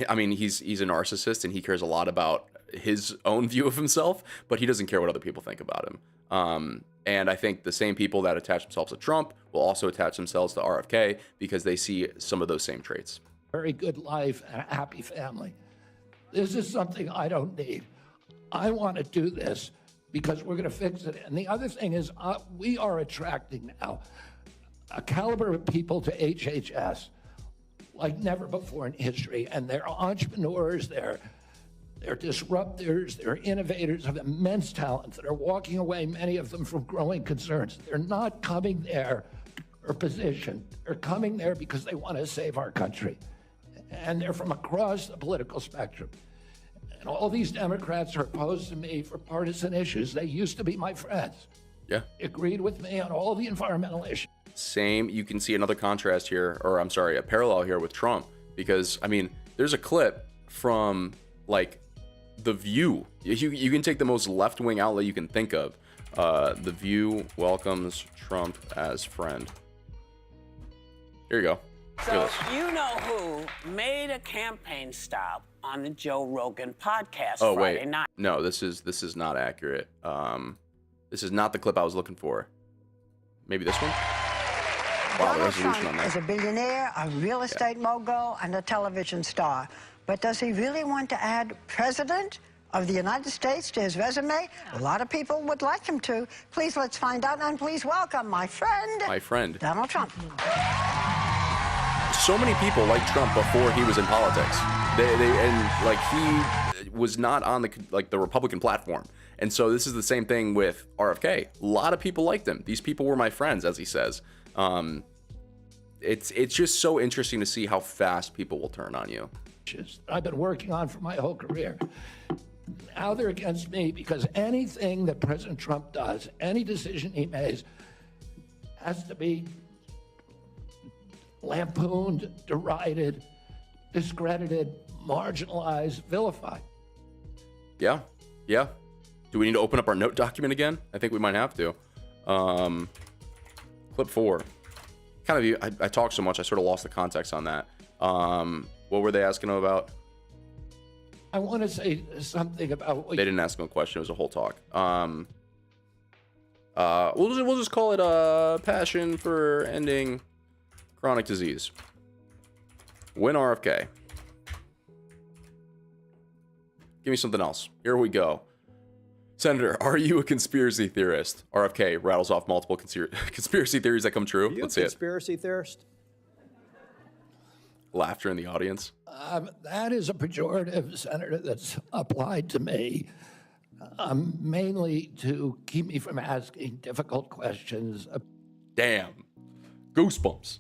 narcissist and he cares a lot about his own view of himself, but he doesn't care what other people think about him. And I think the same people that attach themselves to Trump will also attach themselves to RFK because they see some of those same traits. Very good life and a happy family. This is something I don't need. I want to do this because we're going to fix it. And the other thing is we are attracting now a caliber of people to HHS like never before in history. And they're entrepreneurs, they're disruptors, they're innovators of immense talent that are walking away, many of them, from growing concerns. They're not coming there for position. They're coming there because they want to save our country. And they're from across the political spectrum. And all these Democrats are opposed to me for partisan issues. They used to be my friends. Yeah. Agreed with me on all the environmental issues. Same. You can see another contrast here, or I'm sorry, a parallel here with Trump, because I mean, there's a clip from like The View. You can take the most left-wing outlet you can think of. The View welcomes Trump as friend. Here you go. So you know who made a campaign stop on the Joe Rogan podcast Friday night? No, this is not accurate. This is not the clip I was looking for. Maybe this one? Wow, the resolution on that. Is a billionaire, a real estate mogul, and a television star. But does he really want to add president of the United States to his resume? A lot of people would like him to. Please, let's find out, and please welcome my friend, Donald Trump. So many people liked Trump before he was in politics. He was not on the Republican platform. And so this is the same thing with RFK. A lot of people liked him. These people were my friends, as he says. It's just so interesting to see how fast people will turn on you. I've been working on for my whole career. Now they're against me because anything that President Trump does, any decision he makes, has to be lampooned, derided, discredited, marginalized, vilified. Yeah. Do we need to open up our note document again? I think we might have to. Clip 4. I talked so much, I sort of lost the context on that. What were they asking him about? I want to say something about... They didn't ask him a question, it was a whole talk. We'll just call it passion for ending chronic disease. Win RFK. Give me something else. Here we go. Senator, are you a conspiracy theorist? RFK rattles off multiple conspiracy theories that come true. Are you Let's a see it. conspiracy theorist? Laughter in the audience. That is a pejorative, Senator, that's applied to me, mainly to keep me from asking difficult questions. Damn. Goosebumps.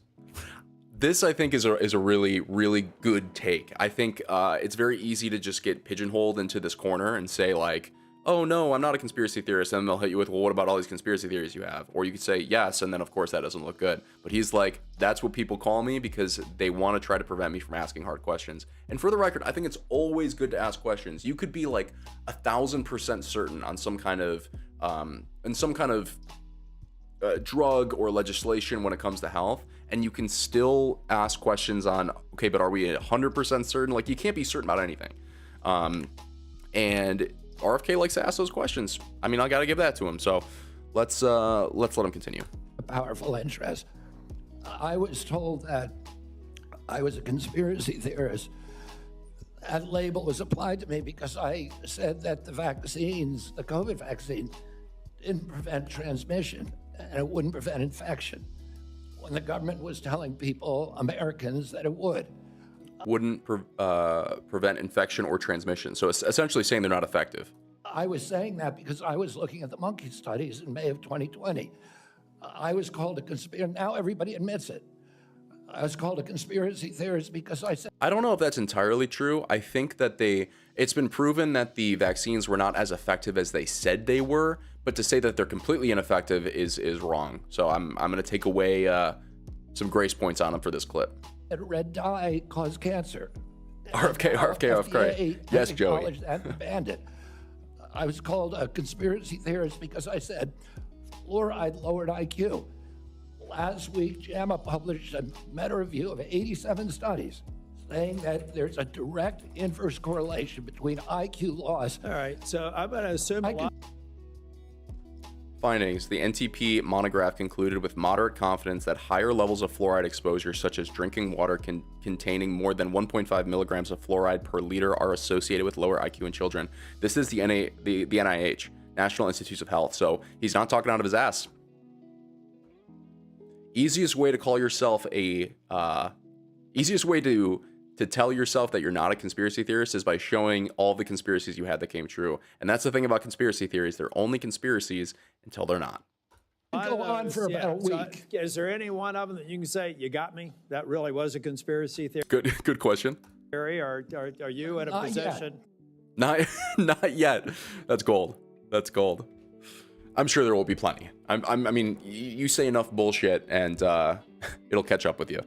This, I think, is a really, really good take. I think it's very easy to just get pigeonholed into this corner and say, like, oh, no, I'm not a conspiracy theorist. And then they'll hit you with, well, what about all these conspiracy theories you have? Or you could say, yes, and then, of course, that doesn't look good. But he's like, that's what people call me because they want to try to prevent me from asking hard questions. And for the record, I think it's always good to ask questions. You could be, like, 1,000% certain on some kind of, drug or legislation when it comes to health, and you can still ask questions on, okay, but are we 100% certain? Like, you can't be certain about anything. And RFK likes to ask those questions. I mean, I got to give that to him. So let's let him continue. A powerful interest. I was told that I was a conspiracy theorist. That label was applied to me because I said that the vaccines, the COVID vaccine, didn't prevent transmission and it wouldn't prevent infection, when the government was telling people, Americans, that it would. Wouldn't prevent infection or transmission. So it's essentially saying they're not effective. I was saying that because I was looking at the monkey studies in May of 2020. I was called a conspiracy. Now everybody admits it. I was called a conspiracy theorist because I said... I don't know if that's entirely true. I think that it's been proven that the vaccines were not as effective as they said they were, but to say that they're completely ineffective is wrong. So I'm going to take away some grace points on them for this clip. That red dye caused cancer. RFK. Yes, Joey. And banned it. I was called a conspiracy theorist because I said fluoride lowered IQ. Last week, JAMA published a meta-review of 87 studies saying that there's a direct inverse correlation between IQ loss. All right, so I'm going to assume Findings. The NTP monograph concluded with moderate confidence that higher levels of fluoride exposure, such as drinking water containing more than 1.5 milligrams of fluoride per liter, are associated with lower IQ in children. This is the NIH, National Institutes of Health. So he's not talking out of his ass. Easiest way to call yourself easiest way to tell yourself that you're not a conspiracy theorist is by showing all the conspiracies you had that came true. And that's the thing about conspiracy theories. They're only conspiracies until they're not. Go on for about a week. So, is there any one of them that you can say, you got me? That really was a conspiracy theory? Good question. Or are you in a position? Not yet. That's gold. That's gold. I'm sure there will be plenty. I mean, you say enough bullshit and it'll catch up with you.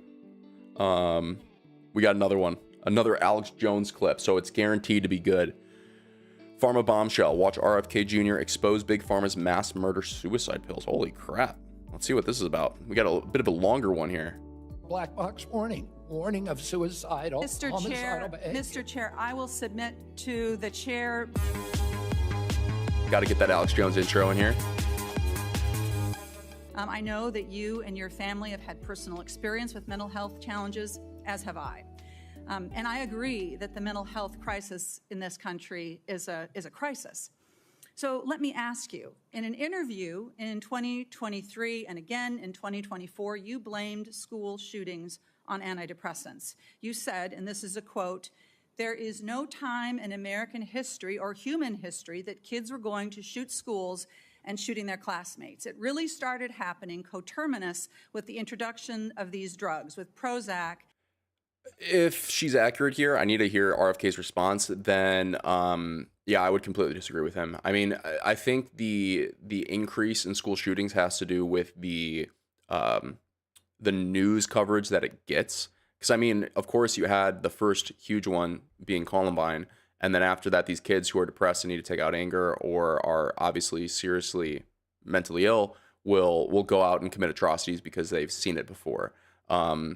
We got another one, another Alex Jones clip, so it's guaranteed to be good. Pharma bombshell. Watch RFK Jr. expose Big Pharma's mass murder suicide pills. Holy crap. Let's see what this is about. We got a bit of a longer one here. Black box warning. Warning of suicidal, homicidal behavior. Mr. Chair, I will submit to the chair. Got to get that Alex Jones intro in here. I know that you and your family have had personal experience with mental health challenges, as have I. And I agree that the mental health crisis in this country is a crisis. So let me ask you, in an interview in 2023 and again in 2024, you blamed school shootings on antidepressants. You said, and this is a quote, "There is no time in American history or human history that kids were going to shoot schools and shooting their classmates. It really started happening coterminous with the introduction of these drugs, with Prozac." If she's accurate here, I need to hear RFK's response. Then, yeah, I would completely disagree with him. I mean, I think the increase in school shootings has to do with the news coverage that it gets. Because I mean, of course, you had the first huge one being Columbine, and then after that, these kids who are depressed and need to take out anger or are obviously seriously mentally ill will go out and commit atrocities because they've seen it before. I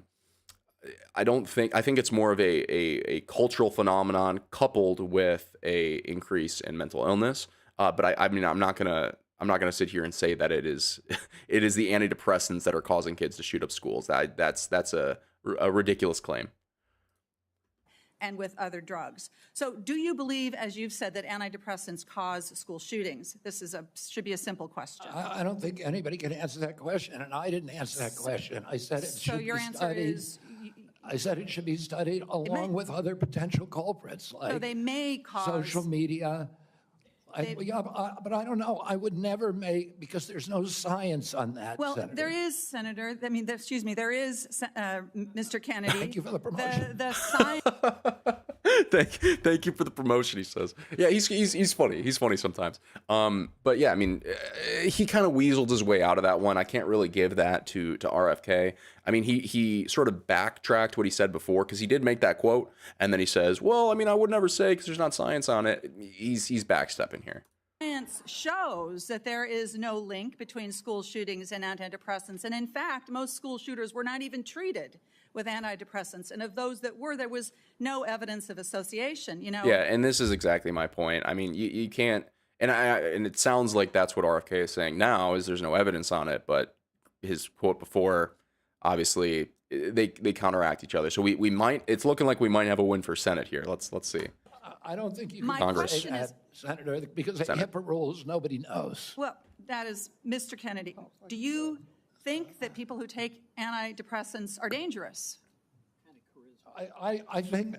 think it's more of a cultural phenomenon coupled with a increase in mental illness. But I mean, I'm not gonna I'm not going to sit here and say that it is it is the antidepressants that are causing kids to shoot up schools. That's a ridiculous claim. And with other drugs. So do you believe, as you've said, that antidepressants cause school shootings? This should be a simple question. I don't think anybody can answer that question, and I didn't answer that question. I said it should your be answer studied. is I said it should be studied along with other potential culprits like so they may cause social media. But I don't know. I would never make, because there's no science on that, Well, Senator. there is, Senator. I mean, excuse me. There is, Mr. Kennedy. Thank you for the promotion. The science. Thank you for the promotion, he says. Yeah, he's funny. He's funny sometimes. But yeah, I mean, he kind of weaseled his way out of that one. I can't really give that to RFK. I mean, he sort of backtracked what he said before, because he did make that quote, and then he says, well, I mean, I would never say because there's not science on it. He's backstepping here. Science shows that there is no link between school shootings and antidepressants. And in fact, most school shooters were not even treated with antidepressants. And of those that were, there was no evidence of association, you know? Yeah, and this is exactly my point. I mean, you can't, and it sounds like that's what RFK is saying now, is there's no evidence on it, but his quote before, obviously, they counteract each other. So we might, it's looking like we might have a win for Senate here. Let's see. I don't think you My can Congress. say that, Senator, because the HIPAA rules, nobody knows. Well, that is, Mr. Kennedy, do you think that people who take antidepressants are dangerous? I think,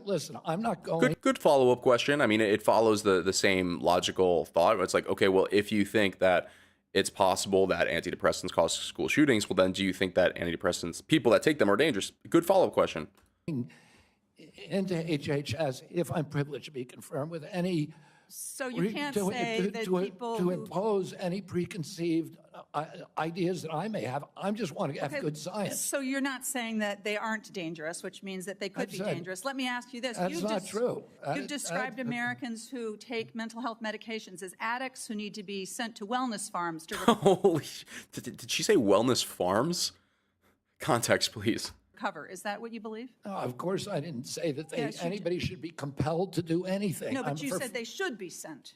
listen, I'm not going. Good follow-up question. I mean, it follows the same logical thought. It's like, okay, well, if you think that it's possible that antidepressants cause school shootings, well, then do you think that antidepressants, people that take them, are dangerous? Good follow-up question. Into HHS, if I'm privileged to be confirmed with any. So you can't say that people to who... impose any preconceived ideas that I may have. I just want to have good science. So you're not saying that they aren't dangerous, which means that they could be dangerous. Let me ask you this. That's not true. You've described Americans who take mental health medications as addicts who need to be sent to wellness farms to Holy, did she say wellness farms? Context, please. recover. Is that what you believe? No, of course, I didn't say that Yes, you anybody should be compelled to do anything. No, but you said they should be sent.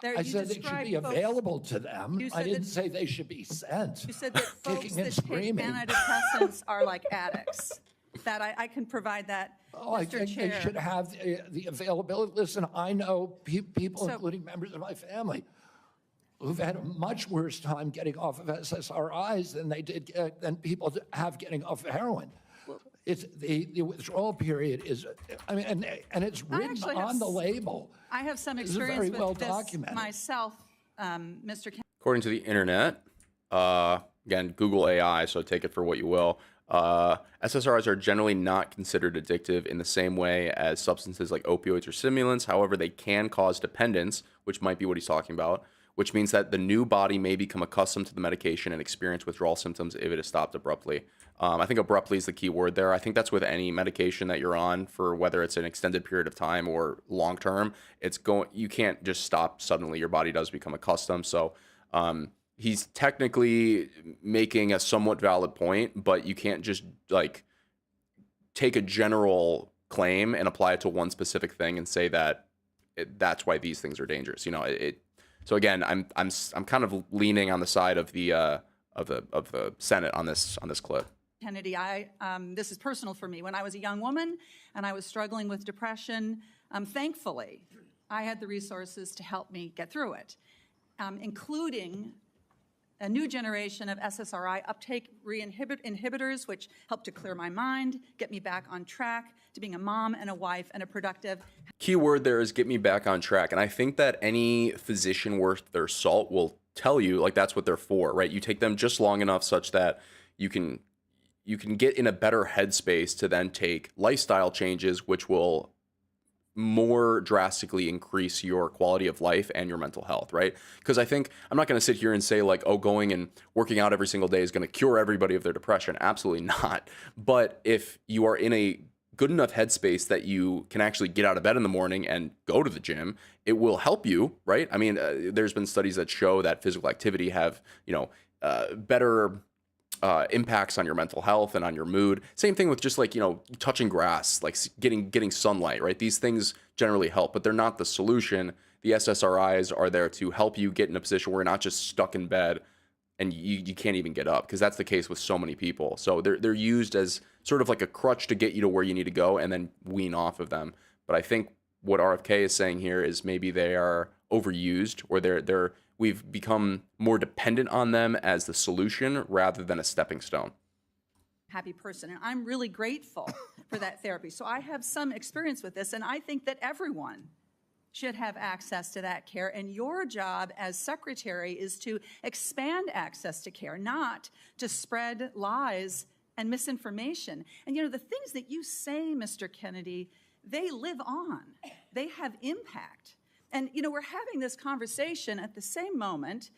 I said they should be available to them. I didn't say they should be sent. You said that folks Kicking and that take screaming. antidepressants are like addicts. That I can provide that, Oh, I Mr. think Chair. they should have the availability. Listen, I know people, So- including members of my family, who've had a much worse time getting off of SSRIs than they did than people have getting off of heroin. It's the withdrawal period is, I mean, and it's written actually have on the label. I have some This is experience very with well this documented. myself, Mr. Kennedy. According to the internet, again, Google AI, so take it for what you will. SSRIs are generally not considered addictive in the same way as substances like opioids or stimulants. However, they can cause dependence, which might be what he's talking about, which means that the new body may become accustomed to the medication and experience withdrawal symptoms if it is stopped abruptly. I think abruptly is the key word there. I think that's with any medication that you're on, for whether it's an extended period of time or long term. You can't just stop suddenly. Your body does become accustomed. So he's technically making a somewhat valid point, but you can't just like take a general claim and apply it to one specific thing and say that that's why these things are dangerous. You know, So again, I'm kind of leaning on the side of the Senate on this clip. Kennedy, this is personal for me. When I was a young woman and I was struggling with depression, thankfully, I had the resources to help me get through it, including a new generation of SSRI uptake inhibitors, which helped to clear my mind, get me back on track to being a mom and a wife and a productive. Key word there is get me back on track. And I think that any physician worth their salt will tell you, like, that's what they're for, right? You take them just long enough such that you can get in a better headspace to then take lifestyle changes, which will more drastically increase your quality of life and your mental health, right? Because I think I'm not going to sit here and say like, oh, going and working out every single day is going to cure everybody of their depression. Absolutely not. But if you are in a good enough headspace that you can actually get out of bed in the morning and go to the gym, it will help you, right? I mean, there's been studies that show that physical activity have, better impacts on your mental health and on your mood. Same thing with just like, touching grass, like getting sunlight, right? These things generally help, but they're not the solution. The SSRIs are there to help you get in a position where you're not just stuck in bed and you can't even get up, because that's the case with so many people. So they're used as sort of like a crutch to get you to where you need to go and then wean off of them. But I think what RFK is saying here is maybe they are overused, or we've become more dependent on them as the solution rather than a stepping stone. Happy person, and I'm really grateful for that therapy. So I have some experience with this, and I think that everyone should have access to that care, and your job as secretary is to expand access to care, not to spread lies and misinformation. And the things that you say, Mr. Kennedy, they live on. They have impact. And we're having this conversation at the same moment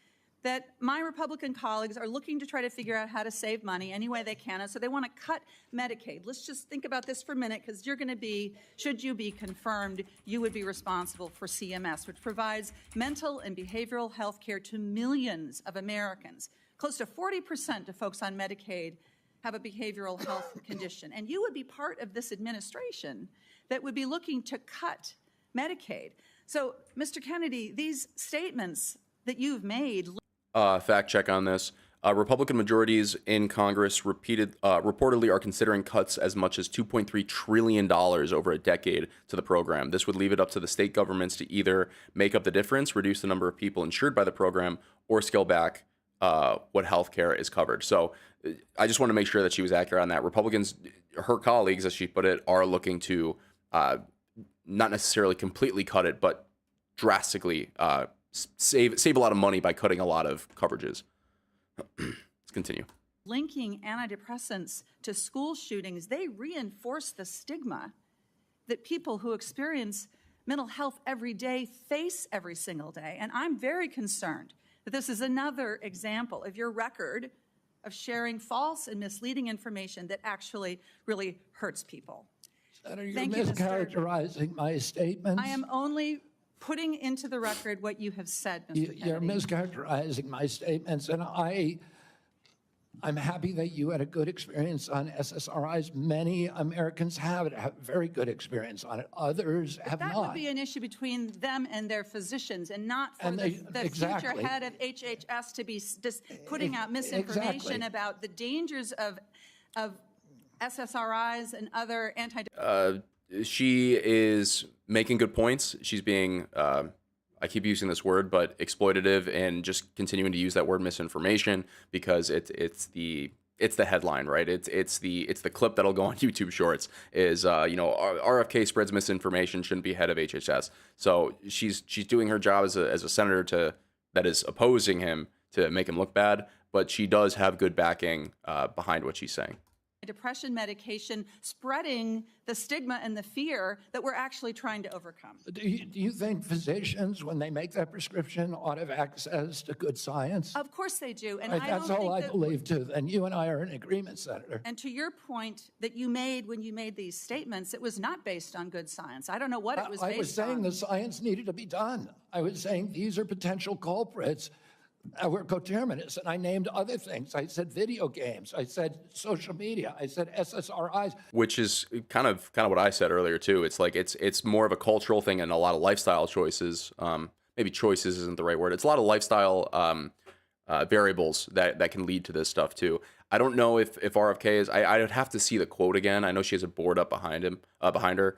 that my Republican colleagues are looking to try to figure out how to save money any way they can, and so they want to cut Medicaid. Let's just think about this for a minute, because you're going to be, should you be confirmed, you would be responsible for CMS, which provides mental and behavioral health care to millions of Americans. Close to 40% of folks on Medicaid have a behavioral health condition, and you would be part of this administration that would be looking to cut Medicaid. So, Mr. Kennedy, these statements that you've made... Fact check on this. Republican majorities in Congress reportedly are considering cuts as much as $2.3 trillion over a decade to the program. This would leave it up to the state governments to either make up the difference, reduce the number of people insured by the program, or scale back what health care is covered. So I just want to make sure that she was accurate on that. Republicans, her colleagues, as she put it, are looking to not necessarily completely cut it, but drastically save a lot of money by cutting a lot of coverages. Let's continue. Linking antidepressants to school shootings, they reinforce the stigma that people who experience mental health every day face every single day. And I'm very concerned that this is another example of your record of sharing false and misleading information that actually really hurts people. Senator, you're mischaracterizing my statements. I am only putting into the record what you have said, Mr. Kennedy. You're mischaracterizing my statements, and I'm happy that you had a good experience on SSRIs. Many Americans have very good experience on it. Others have not. That would be an issue between them and their physicians, and not for the future head of HHS to be just putting out misinformation about the dangers of SSRIs and other She is making good points. She's being, I keep using this word, but exploitative, and just continuing to use that word misinformation because it's the headline, right? It's the clip that'll go on YouTube Shorts. Is RFK spreads misinformation, shouldn't be head of HHS. So she's doing her job as a senator that is opposing him to make him look bad, but she does have good backing behind what she's saying. Depression medication, spreading the stigma and the fear that we're actually trying to overcome. Do you think physicians, when they make that prescription, ought to have access to good science? Of course they do. And That's all I believe, too. And you and I are in agreement, Senator. And to your point that you made when you made these statements, it was not based on good science. I don't know what it was based on. I was saying the science needed to be done. I was saying these are potential culprits. We're coterminous, and I named other things. I said video games. I said social media. I said SSRIs. Which is kind of what I said earlier too. It's like it's more of a cultural thing and a lot of lifestyle choices. Maybe choices isn't the right word. It's a lot of lifestyle variables that can lead to this stuff too. I don't know if RFK is. I would have to see the quote again. I know she has a board up behind her.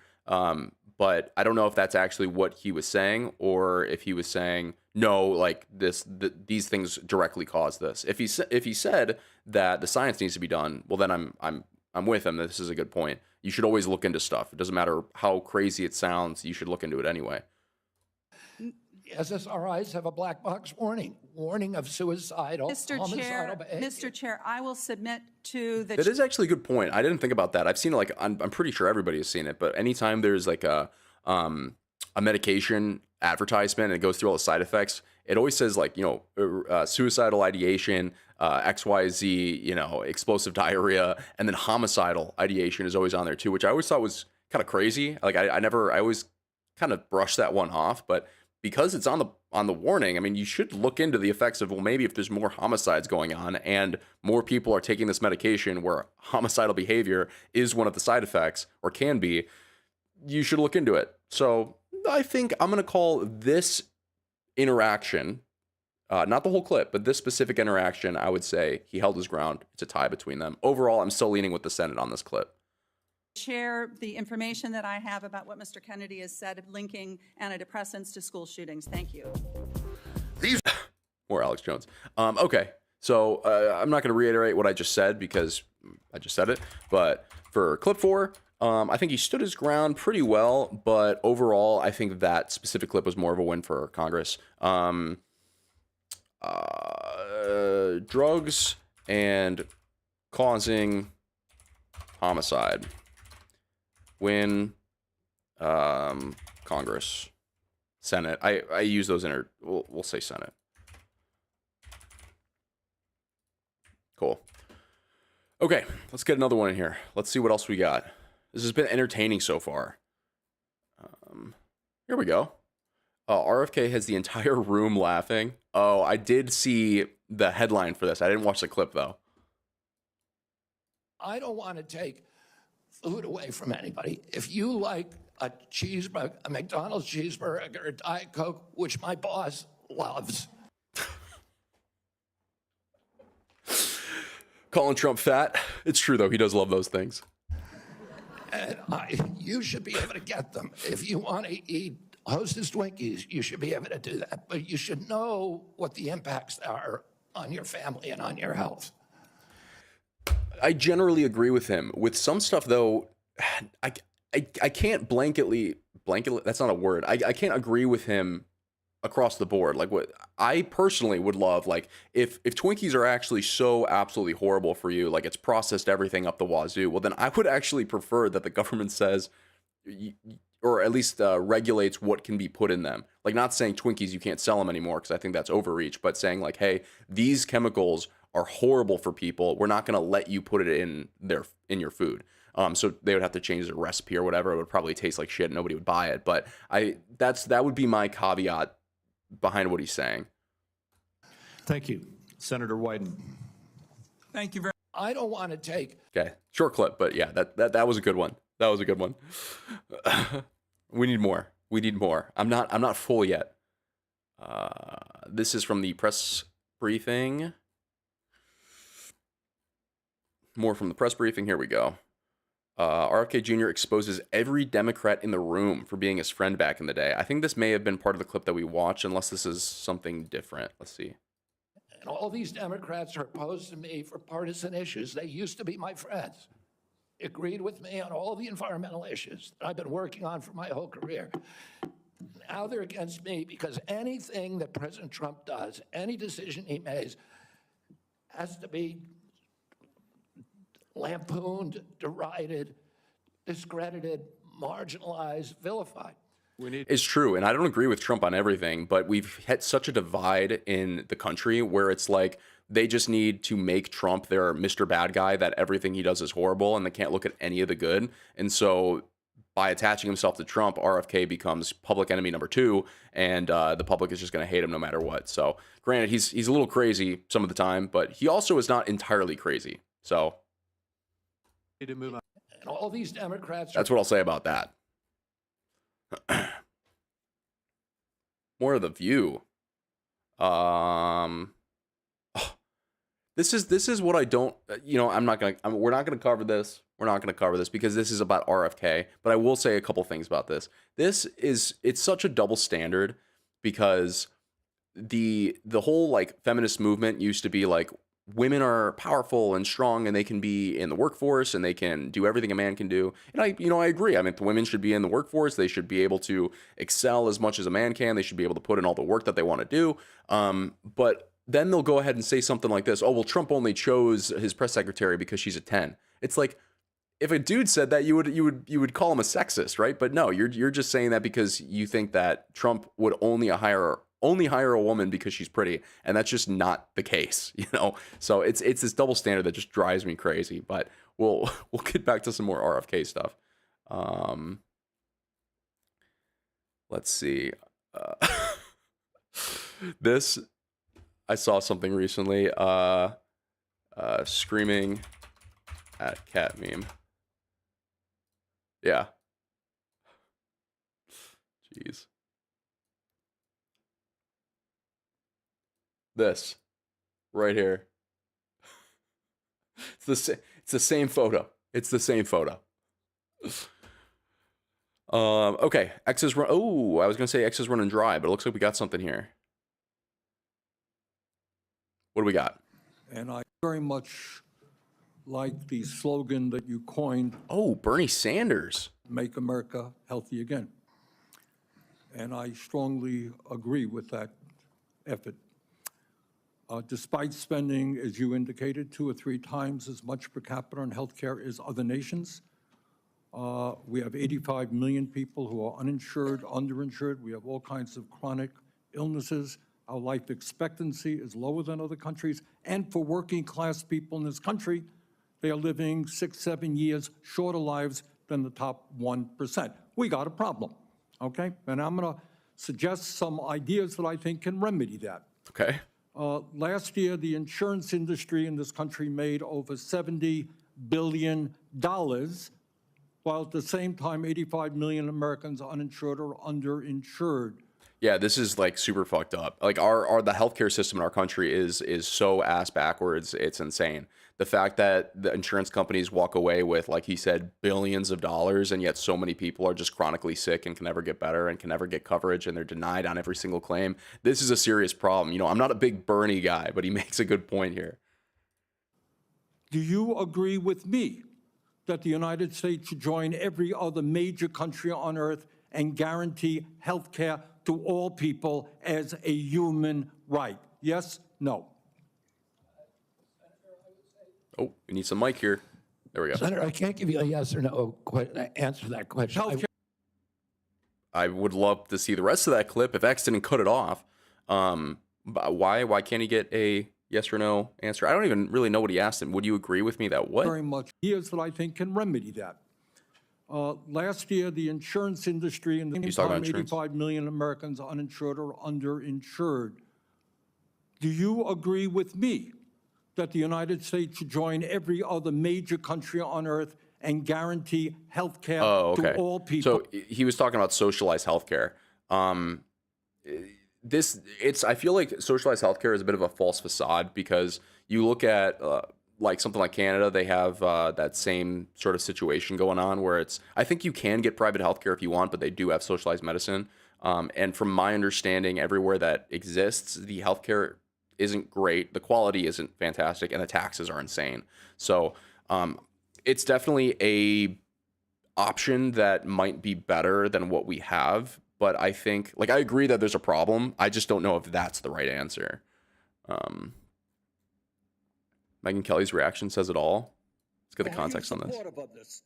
But I don't know if that's actually what he was saying, or if he was saying no, like these things directly cause this. If he said that the science needs to be done, well then I'm with him. This is a good point. You should always look into stuff. It doesn't matter how crazy it sounds. You should look into it anyway. SSRIs have a black box warning of homicidal behavior. Mr. Chair, I will submit to the... That is actually a good point. I didn't think about that. I've seen it, I'm pretty sure everybody has seen it, but anytime there's like a medication advertisement and it goes through all the side effects, it always says suicidal ideation, XYZ, explosive diarrhea, and then homicidal ideation is always on there too, which I always thought was kind of crazy. Like I always kind of brushed that one off, but because it's on the warning, I mean, you should look into the effects of, well, maybe if there's more homicides going on and more people are taking this medication where homicidal behavior is one of the side effects or can be, you should look into it. So I think I'm going to call this interaction, not the whole clip, but this specific interaction, I would say he held his ground. It's a tie between them. Overall, I'm still leaning with the Senate on this clip. Share the information that I have about what Mr. Kennedy has said, linking antidepressants to school shootings. Thank you. More Alex Jones. Okay, so I'm not going to reiterate what I just said because I just said it. But for clip 4, I think he stood his ground pretty well. But overall, I think that specific clip was more of a win for Congress. Drugs and causing homicide. Win. Congress. Senate. I use those we'll say Senate. Cool. Okay, let's get another one in here. Let's see what else we got. This has been entertaining so far. Here we go. RFK has the entire room laughing. Oh, I did see the headline for this. I didn't watch the clip, though. I don't want to take food away from anybody. If you like a cheeseburger, a McDonald's cheeseburger, a Diet Coke, which my boss loves. Calling Trump fat. It's true, though. He does love those things. And you should be able to get them. If you want to eat Hostess Twinkies, you should be able to do that. But you should know what the impacts are on your family and on your health. I generally agree with him. With some stuff, though, I can't blanketly, that's not a word. I can't agree with him across the board. Like, what I personally would love, like, if Twinkies are actually so absolutely horrible for you, like it's processed everything up the wazoo, well, then I would actually prefer that the government says, or at least regulates what can be put in them. Like, not saying Twinkies, you can't sell them anymore, because I think that's overreach, but saying like, hey, these chemicals are horrible for people. We're not going to let you put it in your food. So they would have to change the recipe or whatever. It would probably taste like shit. Nobody would buy it. But that would be my caveat behind what he's saying. Thank you. Senator Wyden. Thank you very much. I don't want to take. Okay, short clip, but yeah, that was a good one. That was a good one. We need more. We need more. I'm not full yet. This is from the press briefing. More from the press briefing. Here we go. RFK Jr. exposes every Democrat in the room for being his friend back in the day. I think this may have been part of the clip that we watched, unless this is something different. Let's see. And all these Democrats are opposed to me for partisan issues. They used to be my friends. Agreed with me on all the environmental issues that I've been working on for my whole career. Now they're against me because anything that President Trump does, any decision he makes, has to be lampooned, derided, discredited, marginalized, vilified. It's true, and I don't agree with Trump on everything, but we've hit such a divide in the country where it's like they just need to make Trump their Mr. Bad Guy, that everything he does is horrible, and they can't look at any of the good. And so by attaching himself to Trump, RFK becomes public enemy number 2, and the public is just going to hate him no matter what. So granted, he's a little crazy some of the time, but he also is not entirely crazy. So To move on. And all these Democrats. That's what I'll say about that. More of The View. This is what I don't. We're not gonna cover this. We're not gonna cover this because this is about RFK. But I will say a couple things about this. It's such a double standard because the whole like feminist movement used to be like, women are powerful and strong and they can be in the workforce and they can do everything a man can do. And I agree. I mean, the women should be in the workforce. They should be able to excel as much as a man can. They should be able to put in all the work that they want to do. But then they'll go ahead and say something like this. Oh, well, Trump only chose his press secretary because she's a 10. It's like, if a dude said that, you would call him a sexist, right? But no, you're just saying that because you think that Trump would only hire a woman because she's pretty, and that's just not the case, So it's this double standard that just drives me crazy. But we'll get back to some more RFK stuff. Let's see. This, I saw something recently. Screaming at cat meme. Yeah. Jeez. This right here. It's the same photo. It's the same photo. Okay. X is run. Oh, I was gonna say X is running dry, but it looks like we got something here. What do we got? And I very much like the slogan that you coined. Oh, Bernie Sanders. Make America healthy again. And I strongly agree with that effort. Despite spending, as you indicated, 2 or 3 times as much per capita on healthcare as other nations, we have 85 million people who are uninsured, underinsured. We have all kinds of chronic illnesses. Our life expectancy is lower than other countries. And for working class people in this country, they are living 6, 7 years shorter lives than the top 1%. We got a problem, okay? And I'm going to suggest some ideas that I think can remedy that. Okay. Last year, the insurance industry in this country made over $70 billion, while at the same time, 85 million Americans are uninsured or underinsured. Yeah, this is like super fucked up. Like the healthcare system in our country is so ass backwards. It's insane. The fact that the insurance companies walk away with, like he said, billions of dollars, and yet so many people are just chronically sick and can never get better and can never get coverage, and they're denied on every single claim. This is a serious problem. You know, I'm not a big Bernie guy, but he makes a good point here. Do you agree with me that the United States should join every other major country on earth and guarantee health care to all people as a human right? Yes? No? Oh, we need some mic here. There we go. Senator, I can't give you a yes or no answer to that question. I would love to see the rest of that clip if X didn't cut it off. But why can't he get a yes or no answer? I don't even really know what he asked him. Would you agree with me that what? Very much. Here's that I think can remedy that. Last year, the insurance industry in the meantime, 85 million Americans are uninsured or underinsured. Do you agree with me that the United States should join every other major country on earth and guarantee health care to all people? So he was talking about socialized healthcare. I feel like socialized healthcare is a bit of a false facade, because you look at like something like Canada, they have that same sort of situation going on where I think you can get private healthcare if you want, but they do have socialized medicine. And from my understanding, everywhere that exists, the healthcare isn't great, the quality isn't fantastic, and the taxes are insane. So it's definitely a option that might be better than what we have. But I think, like, I agree that there's a problem. I just don't know if that's the right answer. Megyn Kelly's reaction says it all. Let's get the context on this. Of this?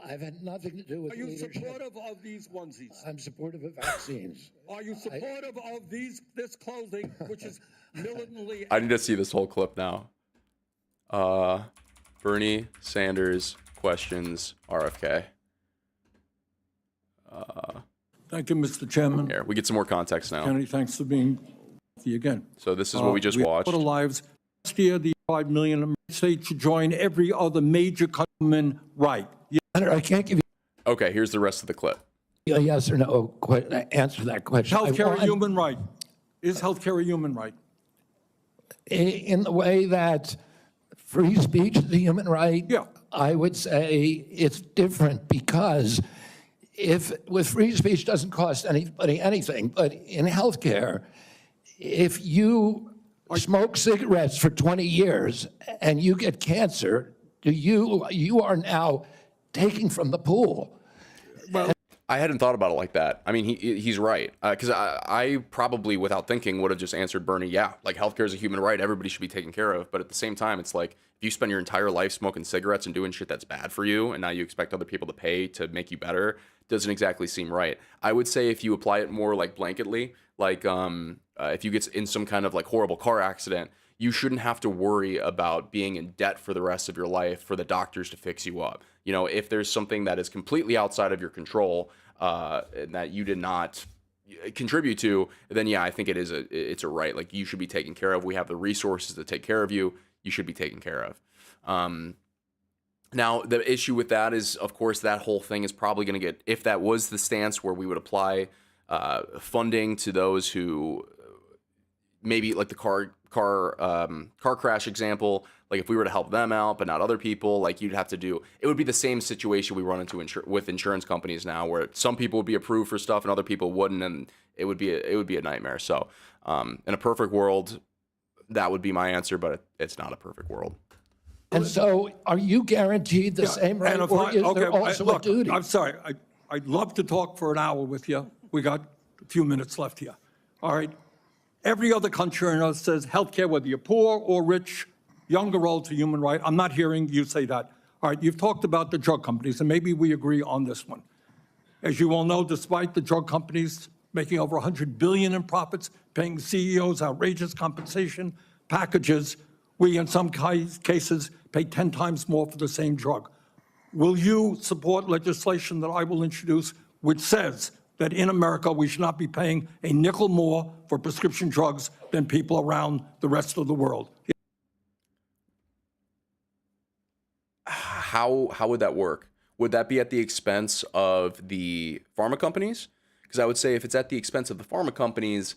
I've had nothing to do with leadership. Are you supportive of these onesies? I'm supportive of vaccines. Are you supportive of this clothing, which is militantly... I need to see this whole clip now. Bernie Sanders questions RFK. Thank you, Mr. Chairman. Here, we get some more context now. Kennedy, thanks for being here again. So this is what we just watched. Lives. Last year, the 5 million American states should join every other major human right. Senator, I can't give you Okay, here's the rest of the clip. a yes or no answer to that question. Healthcare a human right? Is healthcare a human right? In the way that free speech is a human right, yeah. I would say it's different, because with free speech doesn't cost anybody anything, but in healthcare, if you smoke cigarettes for 20 years and you get cancer, you are now taking from the pool. Well, I hadn't thought about it like that. I mean, he's right. Because I probably, without thinking, would have just answered Bernie, yeah, like healthcare is a human right. Everybody should be taken care of. But at the same time, it's like, if you spend your entire life smoking cigarettes and doing shit that's bad for you, and now you expect other people to pay to make you better, doesn't exactly seem right. I would say if you apply it more like blanketly, like if you get in some kind of like horrible car accident, you shouldn't have to worry about being in debt for the rest of your life for the doctors to fix you up. You know, if there's something that is completely outside of your control that you did not contribute to, then yeah, I think it's a right. Like, you should be taken care of. We have the resources to take care of you. You should be taken care of. Now, the issue with that is, of course, that whole thing is probably going to get, if that was the stance where we would apply funding to those who maybe like the car crash example. Like if we were to help them out, but not other people, like you'd have to do. It would be the same situation we run into with insurance companies now, where some people would be approved for stuff and other people wouldn't, and it would be a nightmare. So in a perfect world, that would be my answer, but it's not a perfect world. And so are you guaranteed the same right, or is there also a duty? I'm sorry. I'd love to talk for an hour with you. We got a few minutes left here. All right. Every other country in us says healthcare, whether you're poor or rich, young or old, is a human right. I'm not hearing you say that. All right. You've talked about the drug companies, and maybe we agree on this one. As you all know, despite the drug companies making over $100 billion in profits, paying CEOs outrageous compensation packages, we, in some cases, pay 10 times more for the same drug. Will you support legislation that I will introduce which says that in America we should not be paying a nickel more for prescription drugs than people around the rest of the world? How would that work? Would that be at the expense of the pharma companies? Because I would say if it's at the expense of the pharma companies,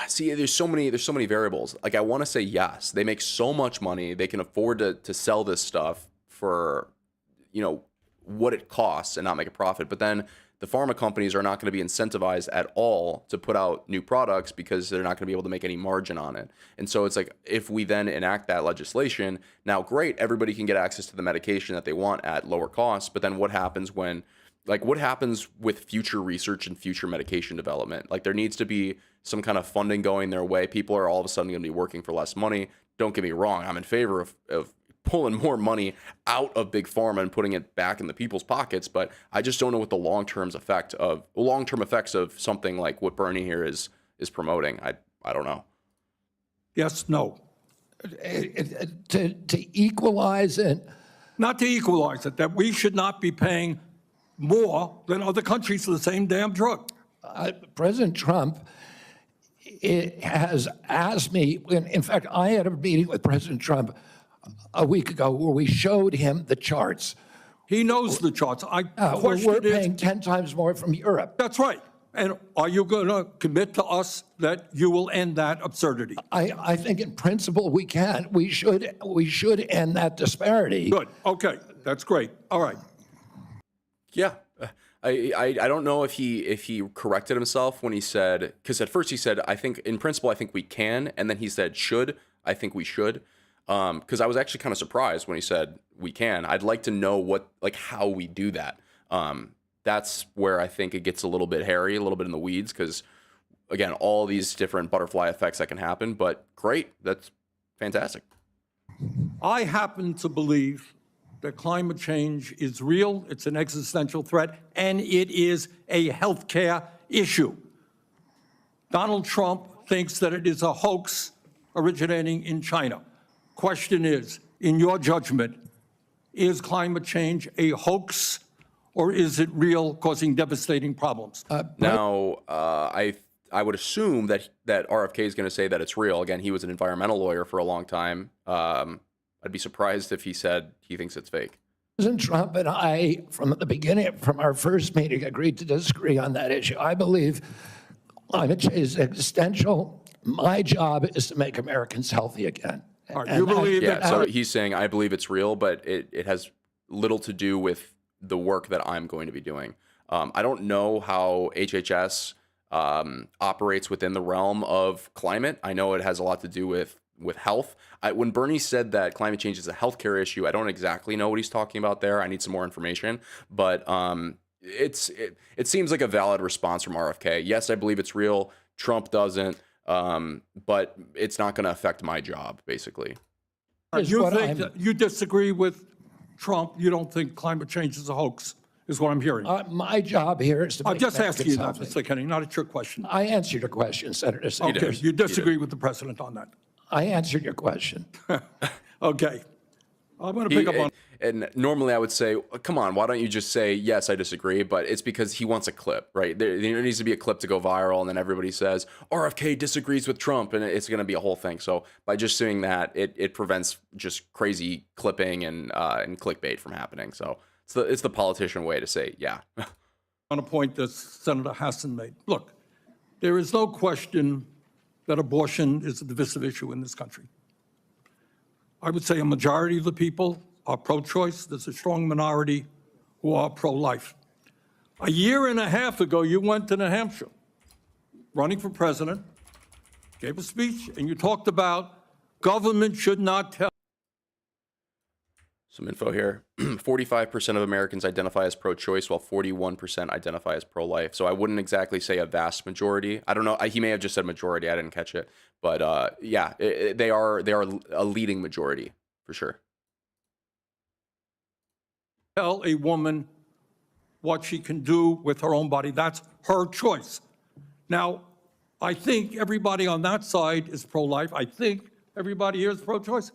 see, there's so many variables. Like I want to say yes, they make so much money, they can afford to sell this stuff for, what it costs and not make a profit. But then the pharma companies are not going to be incentivized at all to put out new products because they're not going to be able to make any margin on it. And so it's like, if we then enact that legislation, now great, everybody can get access to the medication that they want at lower costs. But then what happens when, what happens with future research and future medication development? Like there needs to be some kind of funding going their way. People are all of a sudden going to be working for less money. Don't get me wrong. I'm in favor of pulling more money out of big pharma and putting it back in the people's pockets. But I just don't know what the long-term effects of something like what Bernie here is promoting. I don't know. Yes, no. To equalize it? Not to equalize it, that we should not be paying more than other countries for the same damn drug. President Trump has asked me, in fact, I had a meeting with President Trump a week ago where we showed him the charts. He knows the charts. We're paying 10 times more from Europe. That's right. And are you going to commit to us that you will end that absurdity? I think in principle we can. We should end that disparity. Good. Okay. That's great. All right. Yeah. I don't know if he corrected himself when he said, because at first he said, I think in principle, I think we can. And then he said, I think we should. Because I was actually kind of surprised when he said we can. I'd like to know how we do that. That's where I think it gets a little bit hairy, a little bit in the weeds, because again, all these different butterfly effects that can happen, but great. That's fantastic. I happen to believe that climate change is real, it's an existential threat, and it is a healthcare issue. Donald Trump thinks that it is a hoax originating in China. Question is, in your judgment, is climate change a hoax or is it real, causing devastating problems? Now, I would assume that RFK is going to say that it's real. Again, he was an environmental lawyer for a long time. I'd be surprised if he said he thinks it's fake. President Trump and I, from the beginning, from our first meeting, agreed to disagree on that issue. I believe climate change is existential. My job is to make Americans healthy again. You believe that? Yeah, so he's saying, I believe it's real, but it has little to do with the work that I'm going to be doing. I don't know how HHS operates within the realm of climate. I know it has a lot to do with health. When Bernie said that climate change is a healthcare issue, I don't exactly know what he's talking about there. I need some more information, but it seems like a valid response from RFK. Yes, I believe it's real. Trump doesn't. But it's not going to affect my job, basically. You disagree with Trump? You don't think climate change is a hoax, is what I'm hearing. My job here is to make Americans healthy. I'm just asking you that, Mr. Kenny, not a trick question. I answered your question, Senator Sanders. Okay, you disagree with the president on that. I answered your question. Okay. I'm going to pick up on... And normally I would say, come on, why don't you just say, yes, I disagree? But it's because he wants a clip, right? There needs to be a clip to go viral, and then everybody says, RFK disagrees with Trump, and it's going to be a whole thing. So by just doing that, it prevents just crazy clipping and clickbait from happening. So it's the politician way to say, yeah. On a point that Senator Hassan made. Look, there is no question that abortion is a divisive issue in this country. I would say a majority of the people are pro-choice. There's a strong minority who are pro-life. A year and a half ago, you went to New Hampshire, running for president, gave a speech, and you talked about government should not tell. Some info here. 45% of Americans identify as pro-choice, while 41% identify as pro-life. So I wouldn't exactly say a vast majority. I don't know. He may have just said majority. I didn't catch it. But yeah, they are a leading majority for sure. Tell a woman what she can do with her own body. That's her choice. Now, I think everybody on that side is pro-life. I think everybody here is pro-choice.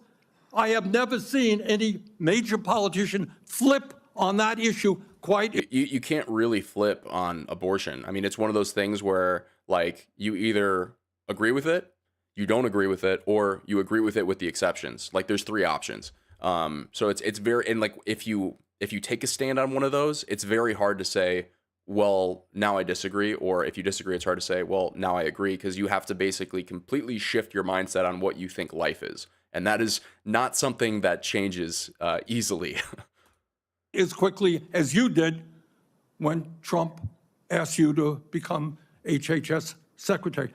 I have never seen any major politician flip on that issue quite. You can't really flip on abortion. I mean, it's one of those things where, like, you either agree with it, you don't agree with it, or you agree with it with the exceptions. Like, there's 3 options. So it's very, and like, if you take a stand on one of those, it's very hard to say, well, now I disagree, or if you disagree, it's hard to say, well, now I agree, because you have to basically completely shift your mindset on what you think life is. And that is not something that changes easily. As quickly as you did when Trump asked you to become HHS secretary.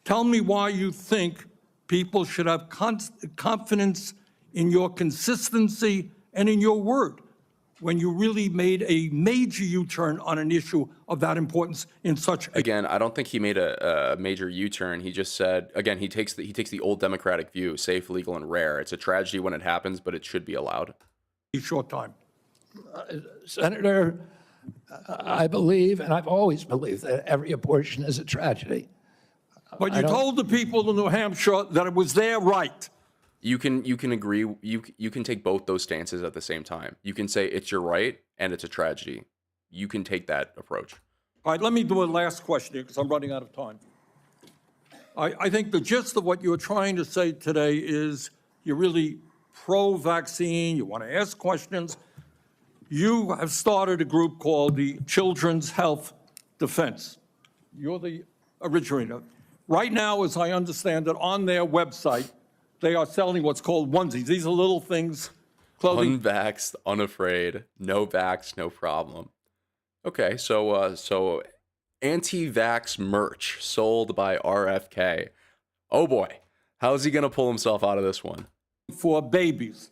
Tell me why you think people should have confidence in your consistency and in your word when you really made a major U-turn on an issue of that importance in such a... Again, I don't think he made a major U-turn. He just said, again, he takes the old Democratic view, safe, legal, and rare. It's a tragedy when it happens, but it should be allowed. Short time. Senator, I believe, and I've always believed, that every abortion is a tragedy. But you told the people in New Hampshire that it was their right. You can agree. You can take both those stances at the same time. You can say it's your right and it's a tragedy. You can take that approach. All right, let me do a last question here because I'm running out of time. I think the gist of what you're trying to say today is you're really pro-vaccine, you want to ask questions. You have started a group called the Children's Health Defense. You're the originator. Right now, as I understand it, on their website, they are selling what's called onesies. These are little things, clothing. Unvaxxed, unafraid, no vax, no problem. Okay, so anti-vax merch sold by RFK. Oh boy, how's he gonna pull himself out of this one? For babies.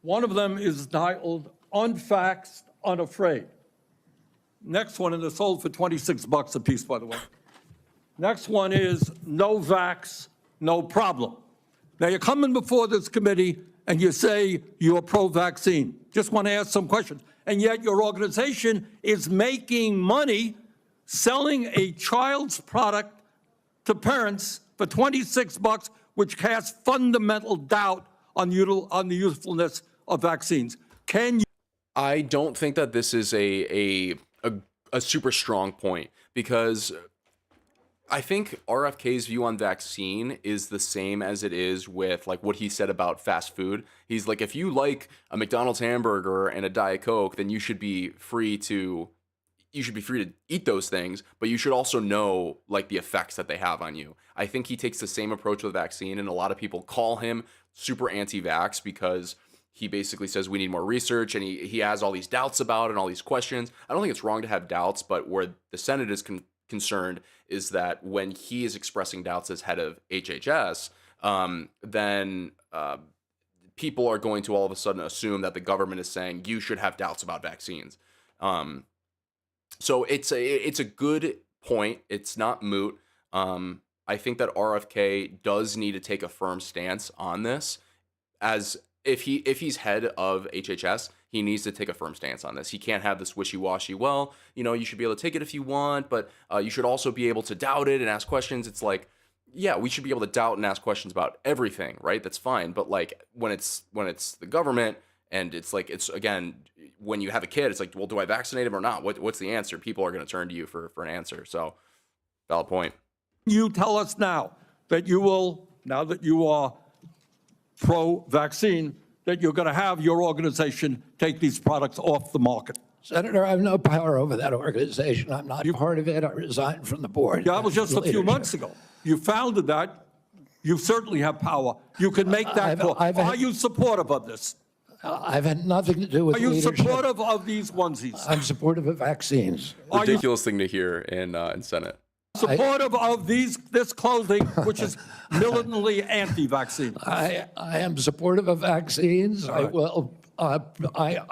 One of them is titled Unvaxxed, Unafraid. Next one, and they're sold for $26 a piece, by the way. Next one is No Vax, No Problem. Now, you're coming before this committee and you say you're pro-vaccine. Just want to ask some questions. And yet your organization is making money selling a child's product to parents for $26, which casts fundamental doubt on the usefulness of vaccines. Can you? I don't think that this is a super strong point, because I think RFK's view on vaccine is the same as it is with like what he said about fast food. He's like, if you like a McDonald's hamburger and a Diet Coke, then you should be free to eat those things, but you should also know like the effects that they have on you. I think he takes the same approach with vaccine, and a lot of people call him super anti-vax because he basically says we need more research, and he has all these doubts about it and all these questions. I don't think it's wrong to have doubts, but where the Senate is concerned is that when he is expressing doubts as head of HHS, then people are going to all of a sudden assume that the government is saying you should have doubts about vaccines. So it's a good point. It's not moot. I think that RFK does need to take a firm stance on this. As if he's head of HHS, he needs to take a firm stance on this. He can't have this wishy-washy, well, you know, you should be able to take it if you want, but you should also be able to doubt it and ask questions. It's like, yeah, we should be able to doubt and ask questions about everything, right? That's fine. But like when it's the government, and it's like, it's again, when you have a kid, it's like, well, do I vaccinate him or not? What's the answer? People are going to turn to you for an answer. So valid point. You tell us now that you will, now that you are pro-vaccine, that you're going to have your organization take these products off the market. Senator, I have no power over that organization. I'm not part of it. I resigned from the board. That was just a few months ago. You founded that. You certainly have power. You can make that call. Are you supportive of this? I've had nothing to do with Are you leadership. supportive of these onesies? I'm supportive of vaccines. Ridiculous thing to hear in Senate. Supportive of this clothing, which is militantly anti-vaccine. I am supportive of vaccines. I will. I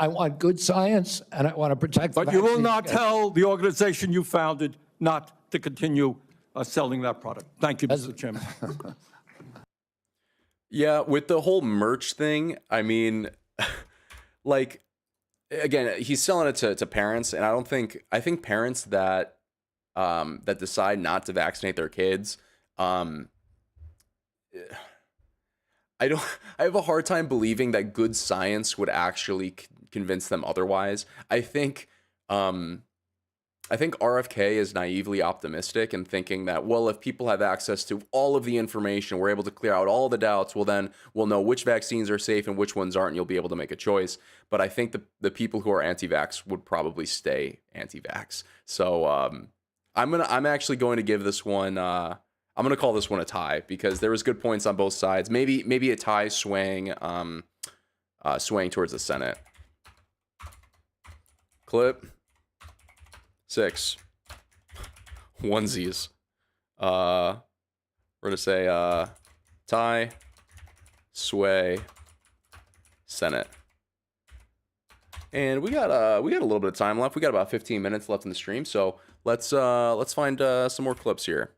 want good science, and I want to protect. But you will not tell the organization you founded not to continue selling that product. Thank you, Mr. Chairman. Yeah, with the whole merch thing, I mean, like, again, he's selling it to parents, and I think parents that that decide not to vaccinate their kids, I have a hard time believing that good science would actually convince them otherwise. I think RFK is naively optimistic and thinking that, well, if people have access to all of the information, we're able to clear out all the doubts, well, then we'll know which vaccines are safe and which ones aren't, and you'll be able to make a choice. But I think the people who are anti-vax would probably stay anti-vax. So I'm actually going to give this one, I'm going to call this one a tie, because there was good points on both sides. Maybe a tie swaying towards the Senate. Clip 6 onesies. We're gonna say tie, sway, Senate. And we got a little bit of time left. We got about 15 minutes left in the stream, so let's find some more clips here.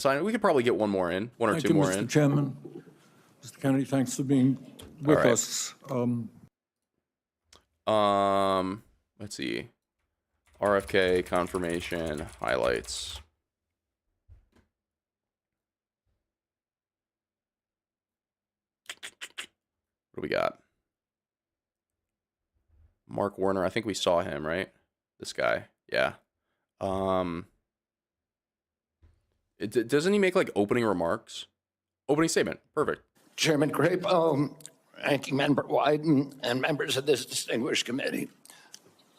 We could probably get one more in, one or two more in. Thank you, Mr. Chairman. Mr. Kennedy, thanks for being with us. Let's see. RFK confirmation highlights. What do we got? Mark Warner. I think we saw him, right? This guy. Yeah. Doesn't he make like opening remarks? Opening statement. Perfect. Chairman Crapo, Ranking Member Wyden, and members of this distinguished committee.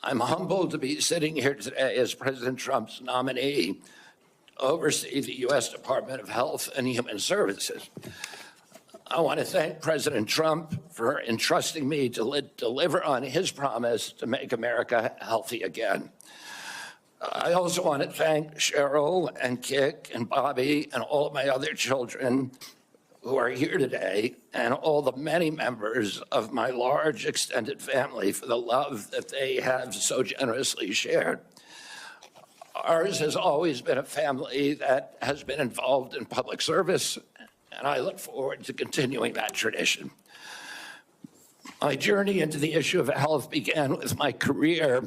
I'm humbled to be sitting here today as President Trump's nominee to oversee the U.S. Department of Health and Human Services. I want to thank President Trump for entrusting me to deliver on his promise to make America healthy again. I also want to thank Cheryl and Kik and Bobby and all of my other children who are here today, and all the many members of my large extended family for the love that they have so generously shared. Ours has always been a family that has been involved in public service, and I look forward to continuing that tradition. My journey into the issue of health began with my career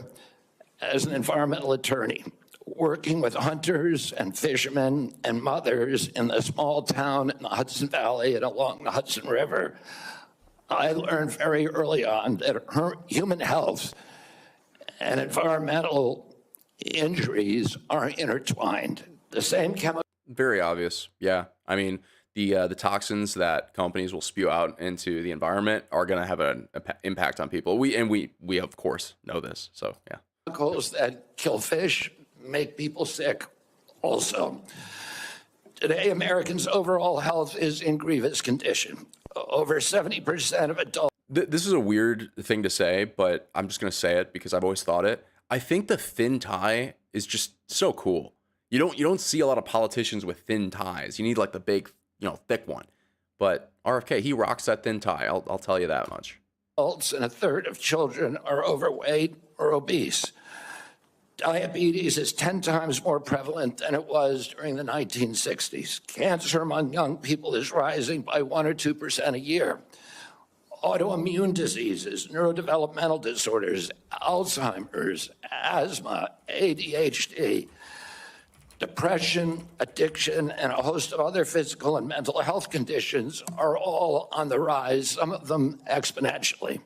as an environmental attorney, working with hunters and fishermen and mothers in the small town in the Hudson Valley and along the Hudson River. I learned very early on that human health and environmental injuries are intertwined. The same chemical. Very obvious. Yeah. I mean, the toxins that companies will spew out into the environment are going to have an impact on people. We of course know this. So yeah. Chemicals that kill fish make people sick also. Today, Americans' overall health is in grievous condition. Over 70% of adults. This is a weird thing to say, but I'm just going to say it because I've always thought it. I think the thin tie is just so cool. You don't see a lot of politicians with thin ties. You need like the big, thick one. But RFK, he rocks that thin tie. I'll tell you that much. Adults and a third of children are overweight or obese. Diabetes is 10 times more prevalent than it was during the 1960s. Cancer among young people is rising by 1 or 2% a year. Autoimmune diseases, neurodevelopmental disorders, Alzheimer's, asthma, ADHD, depression, addiction, and a host of other physical and mental health conditions are all on the rise, some of them exponentially.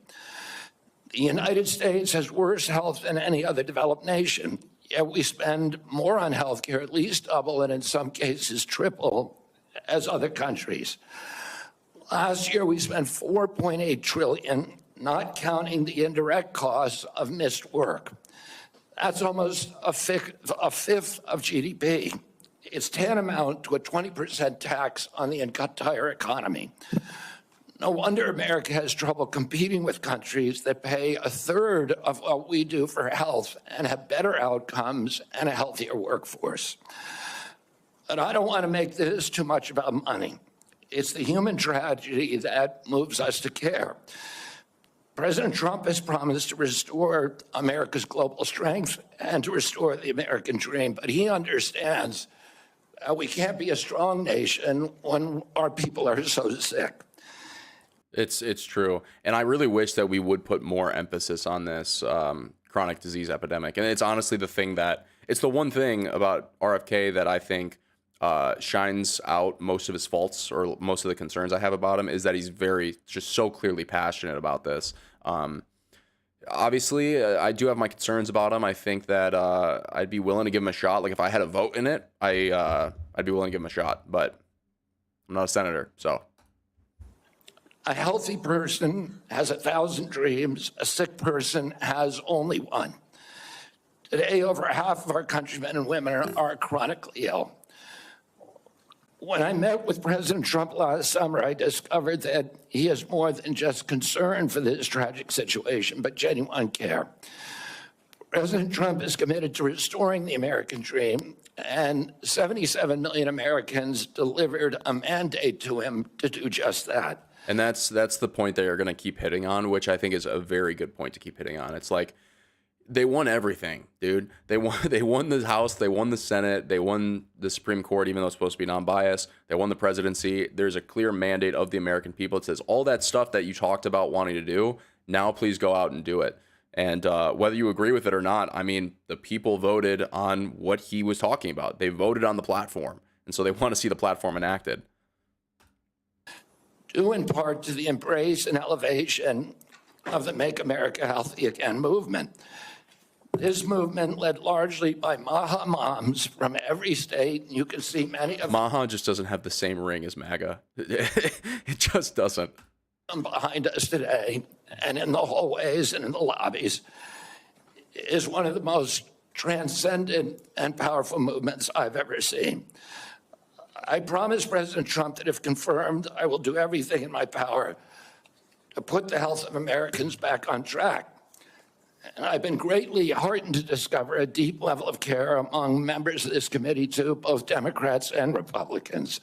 The United States has worse health than any other developed nation, yet we spend more on health care, at least double, and in some cases triple, as other countries. Last year, we spent $4.8 trillion, not counting the indirect costs of missed work. That's almost a fifth of GDP. It's tantamount to a 20% tax on the entire economy. No wonder America has trouble competing with countries that pay a third of what we do for health and have better outcomes and a healthier workforce. But I don't want to make this too much about money. It's the human tragedy that moves us to care. President Trump has promised to restore America's global strength and to restore the American dream, but he understands we can't be a strong nation when our people are so sick. It's true. And I really wish that we would put more emphasis on this chronic disease epidemic. And it's honestly it's the one thing about RFK that I think shines out most of his faults or most of the concerns I have about him is that he's just so clearly passionate about this. Obviously, I do have my concerns about him. I think that I'd be willing to give him a shot. Like if I had a vote in it, I'd be willing to give him a shot. But I'm not a senator, so. A healthy person has 1,000 dreams. A sick person has only one. Today, over half of our countrymen and women are chronically ill. When I met with President Trump last summer, I discovered that he is more than just concern for this tragic situation, but genuine care. President Trump is committed to restoring the American dream, and 77 million Americans delivered a mandate to him to do just that. And that's the point that you're going to keep hitting on, which I think is a very good point to keep hitting on. It's like they won everything, dude. They won the House, they won the Senate, they won the Supreme Court, even though it's supposed to be non-biased. They won the presidency. There's a clear mandate of the American people. It says all that stuff that you talked about wanting to do, now please go out and do it. And whether you agree with it or not, I mean, the people voted on what he was talking about. They voted on the platform. And so they want to see the platform enacted. Due in part to the embrace and elevation of the Make America Healthy Again movement. This movement, led largely by Maha moms from every state, you can see many of Maha just doesn't have the same ring as MAGA. It just doesn't. them behind us today, and in the hallways and in the lobbies, is one of the most transcendent and powerful movements I've ever seen. I promise President Trump that if confirmed, I will do everything in my power to put the health of Americans back on track. And I've been greatly heartened to discover a deep level of care among members of this committee, too, both Democrats and Republicans.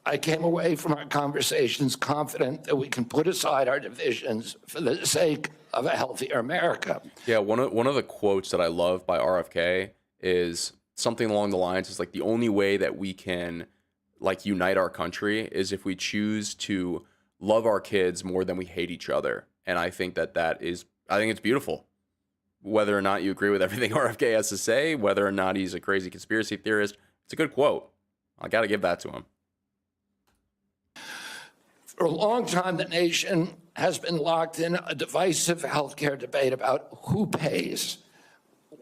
I came away from our conversations confident that we can put aside our divisions for the sake of a healthier America. Yeah, one of the quotes that I love by RFK is something along the lines is like the only way that we can like unite our country is if we choose to love our kids more than we hate each other. And I think I think it's beautiful. Whether or not you agree with everything RFK has to say, whether or not he's a crazy conspiracy theorist, it's a good quote. I got to give that to him. For a long time, the nation has been locked in a divisive healthcare debate about who pays.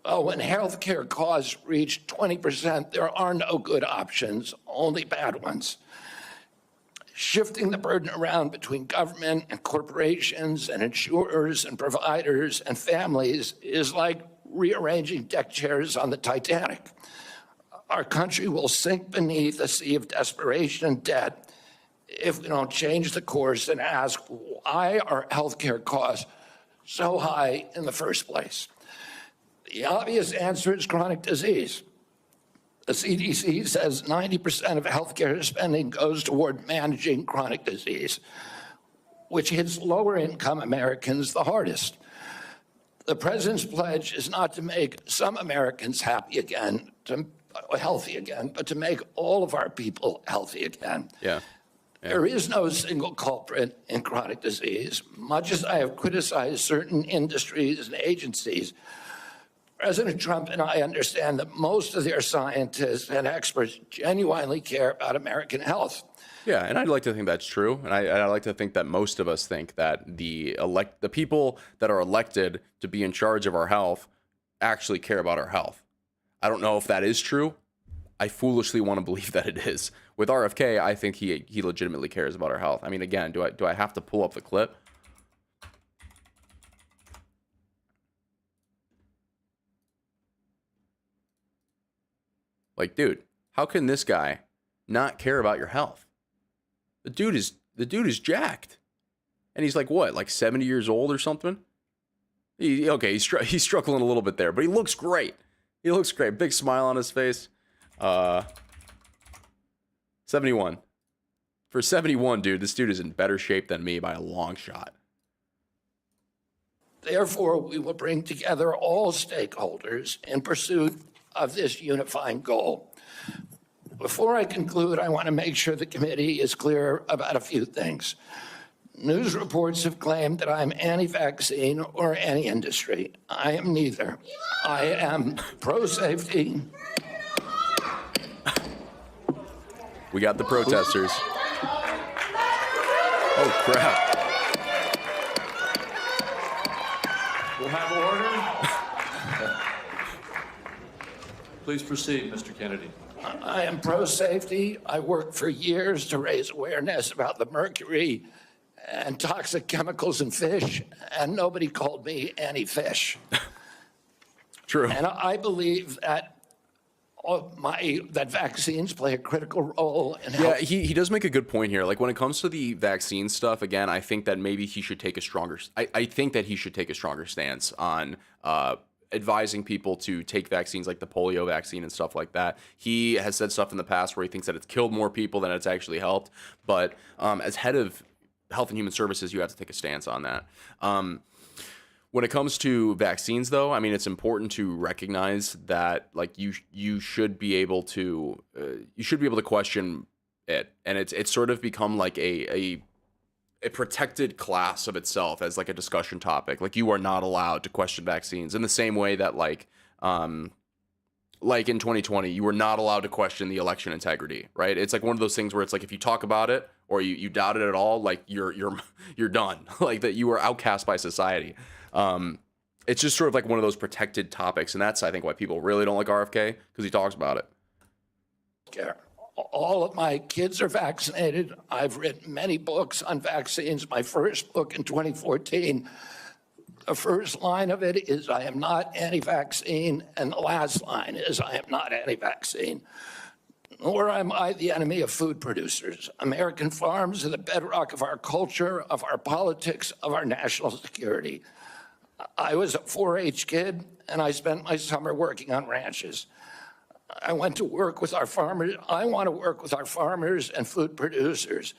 Well, when healthcare costs reach 20%, there are no good options, only bad ones. Shifting the burden around between government and corporations and insurers and providers and families is like rearranging deck chairs on the Titanic. Our country will sink beneath a sea of desperation and debt if we don't change the course and ask why are healthcare costs so high in the first place. The obvious answer is chronic disease. The CDC says 90% of healthcare spending goes toward managing chronic disease, which hits lower income Americans the hardest. The president's pledge is not to make some Americans healthy again, but to make all of our people healthy again. Yeah. There is no single culprit in chronic disease. Much as I have criticized certain industries and agencies, President Trump and I understand that most of their scientists and experts genuinely care about American health. Yeah, and I'd like to think that's true, and I like to think that most of us think that the people that are elected to be in charge of our health actually care about our health. I don't know if that is true. I foolishly want to believe that it is. With RFK, I think he legitimately cares about our health. I mean, again, do I have to pull up the clip? Like, dude, how can this guy not care about your health? The dude is jacked. And he's like, what, like 70 years old or something? He's struggling a little bit there, but he looks great. He looks great. Big smile on his face. 71. For 71, dude, this dude is in better shape than me by a long shot. Therefore, we will bring together all stakeholders in pursuit of this unifying goal. Before I conclude, I want to make sure the committee is clear about a few things. News reports have claimed that I'm anti-vaccine or anti-industry. I am neither. I am pro-safety. We got the protesters. Oh, crap. We'll have order. Please proceed, Mr. Kennedy. I am pro-safety. I worked for years to raise awareness about the mercury and toxic chemicals in fish, and nobody called me anti-fish. True. And I believe that that vaccines play a critical role in Yeah, he does make a good point here. Like when it comes to the vaccine stuff, again, I think that maybe he should take a stronger. I think that he should take a stronger stance on advising people to take vaccines like the polio vaccine and stuff like that. He has said stuff in the past where he thinks that it's killed more people than it's actually helped. But as head of Health and Human Services, you have to take a stance on that. When it comes to vaccines, though, I mean, it's important to recognize that, like, you should be able to question it, and it's sort of become like a protected class of itself as like a discussion topic. Like, you are not allowed to question vaccines in the same way that like in 2020, you were not allowed to question the election integrity, right? It's like one of those things where it's like if you talk about it or you doubt it at all, like you're done, like that you are outcast by society. It's just sort of like one of those protected topics, and that's, I think, why people really don't like RFK, because he talks about it. All of my kids are vaccinated. I've written many books on vaccines. My first book in 2014, the first line of it is, I am not anti-vaccine, and the last line is, I am not anti-vaccine. Nor am I the enemy of food producers. American farms are the bedrock of our culture, of our politics, of our national security. I was a 4-H kid, and I spent my summer working on ranches. I went to work with our farmers. I want to work with our farmers and food producers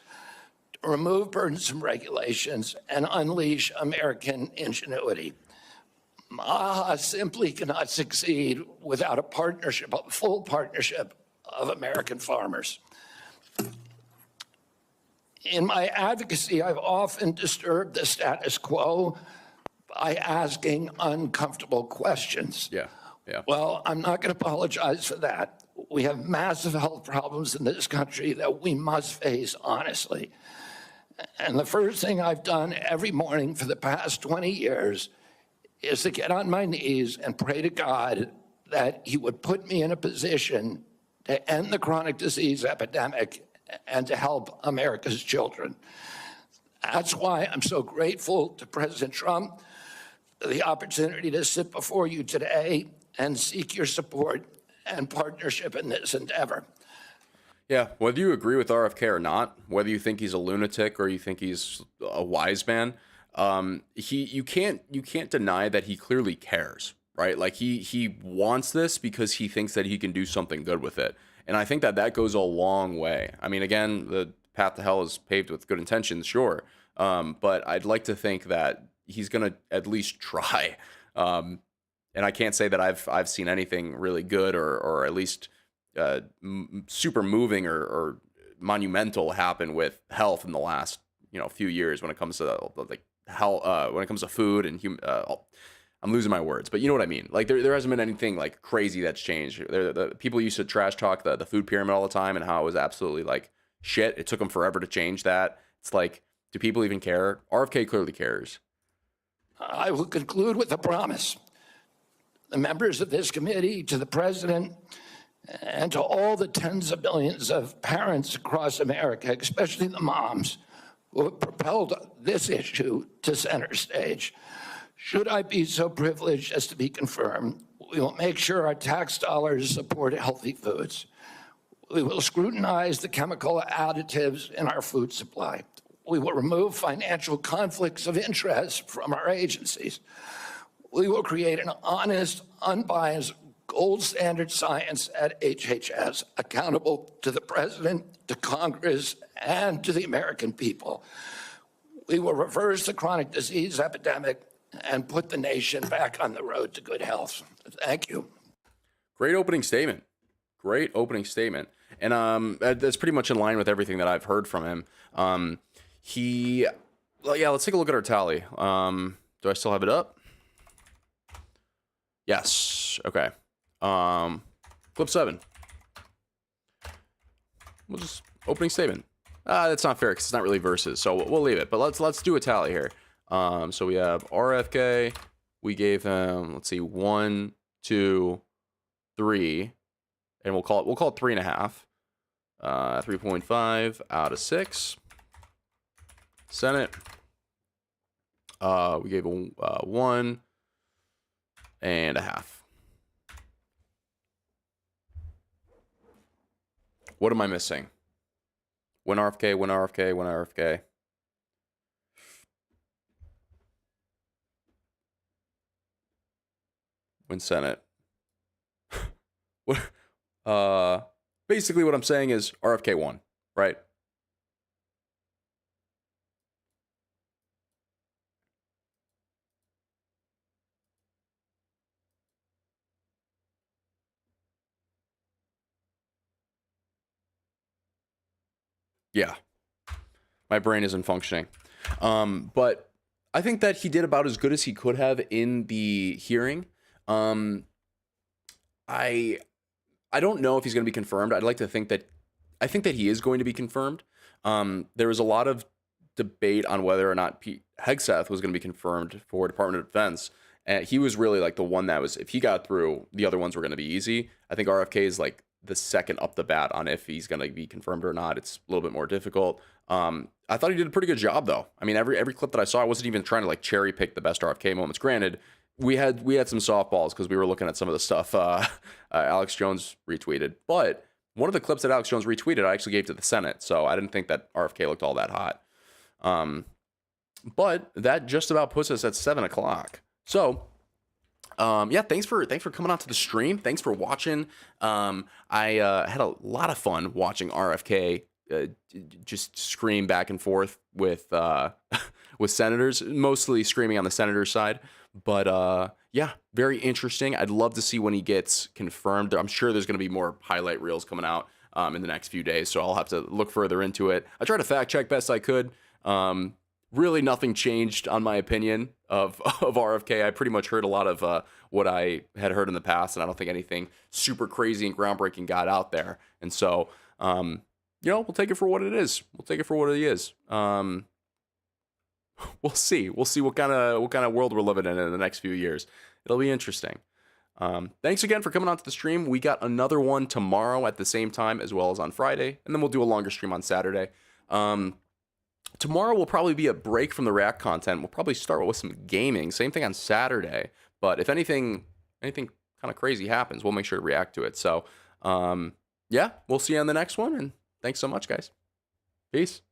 to remove burdensome regulations and unleash American ingenuity. MAHA simply cannot succeed without a partnership, a full partnership of American farmers. In my advocacy, I've often disturbed the status quo by asking uncomfortable questions. Yeah. Well, I'm not going to apologize for that. We have massive health problems in this country that we must face honestly. And the first thing I've done every morning for the past 20 years is to get on my knees and pray to God that he would put me in a position to end the chronic disease epidemic and to help America's children. That's why I'm so grateful to President Trump for the opportunity to sit before you today and seek your support and partnership in this endeavor. Yeah, whether you agree with RFK or not, whether you think he's a lunatic or you think he's a wise man, you can't deny that he clearly cares, right? Like he wants this because he thinks that he can do something good with it. And I think that goes a long way. I mean, again, the path to hell is paved with good intentions, sure. But I'd like to think that he's going to at least try. And I can't say that I've seen anything really good or at least super moving or monumental happen with health in the last few years when it comes to like how when it comes to food and I'm losing my words, but you know what I mean. Like there hasn't been anything like crazy that's changed. The people used to trash talk the food pyramid all the time and how it was absolutely like shit. It took them forever to change that. It's like, do people even care? RFK clearly cares. I will conclude with a promise. The members of this committee, to the president, and to all the tens of millions of parents across America, especially the moms, who have propelled this issue to center stage. Should I be so privileged as to be confirmed, We will make sure our tax dollars support healthy foods. We will scrutinize the chemical additives in our food supply. We will remove financial conflicts of interest from our agencies. We will create an honest, unbiased, gold standard science at HHS, accountable to the President, to Congress, and to the American people. We will reverse the chronic disease epidemic and put the nation back on the road to good health. Thank you. Great opening statement. Great opening statement. And that's pretty much in line with everything that I've heard from him. Let's take a look at our tally. Do I still have it up? Yes. Okay. Clip 7. We'll just opening statement. That's not fair because it's not really verses, so we'll leave it. But let's do a tally here. So we have RFK. We gave him, let's see, 1, 2, 3, and we'll call it 3.5. 3.5 out of 6. Senate. We gave a 1.5. What am I missing? Win RFK, win RFK, win RFK. Win Senate. Basically what I'm saying is RFK won, right? Yeah. My brain isn't functioning. But I think that he did about as good as he could have in the hearing. I don't know if he's going to be confirmed. I'd like to think that I think that he is going to be confirmed. There was a lot of debate on whether or not Pete Hegseth was going to be confirmed for Department of Defense. And he was really like the one that was, if he got through, the other ones were going to be easy. I think RFK is like the second up the bat on if he's going to be confirmed or not. It's a little bit more difficult. I thought he did a pretty good job though. I mean, every clip that I saw, I wasn't even trying to like cherry pick the best RFK moments. Granted, we had some softballs because we were looking at some of the stuff Alex Jones retweeted. But one of the clips that Alex Jones retweeted, I actually gave to the Senate. So I didn't think that RFK looked all that hot. But that just about puts us at 7 o'clock. So, yeah, thanks for coming out to the stream. Thanks for watching. I had a lot of fun watching RFK just scream back and forth with with senators, mostly screaming on the senator's side. But yeah, very interesting. I'd love to see when he gets confirmed. I'm sure there's going to be more highlight reels coming out in the next few days, so I'll have to look further into it. I tried to fact check best I could. Really nothing changed on my opinion of RFK. I pretty much heard a lot of what I had heard in the past, and I don't think anything super crazy and groundbreaking got out there. And so, you know, we'll take it for what it is. We'll take it for what it is. We'll see. We'll see what kind of world we're living in the next few years. It'll be interesting. Thanks again for coming on to the stream. We got another one tomorrow at the same time as well as on Friday, and then we'll do a longer stream on Saturday. Tomorrow will probably be a break from the React content. We'll probably start with some gaming. Same thing on Saturday. But if anything kind of crazy happens, we'll make sure to react to it. So, yeah, we'll see you on the next one. And thanks so much, guys. Peace.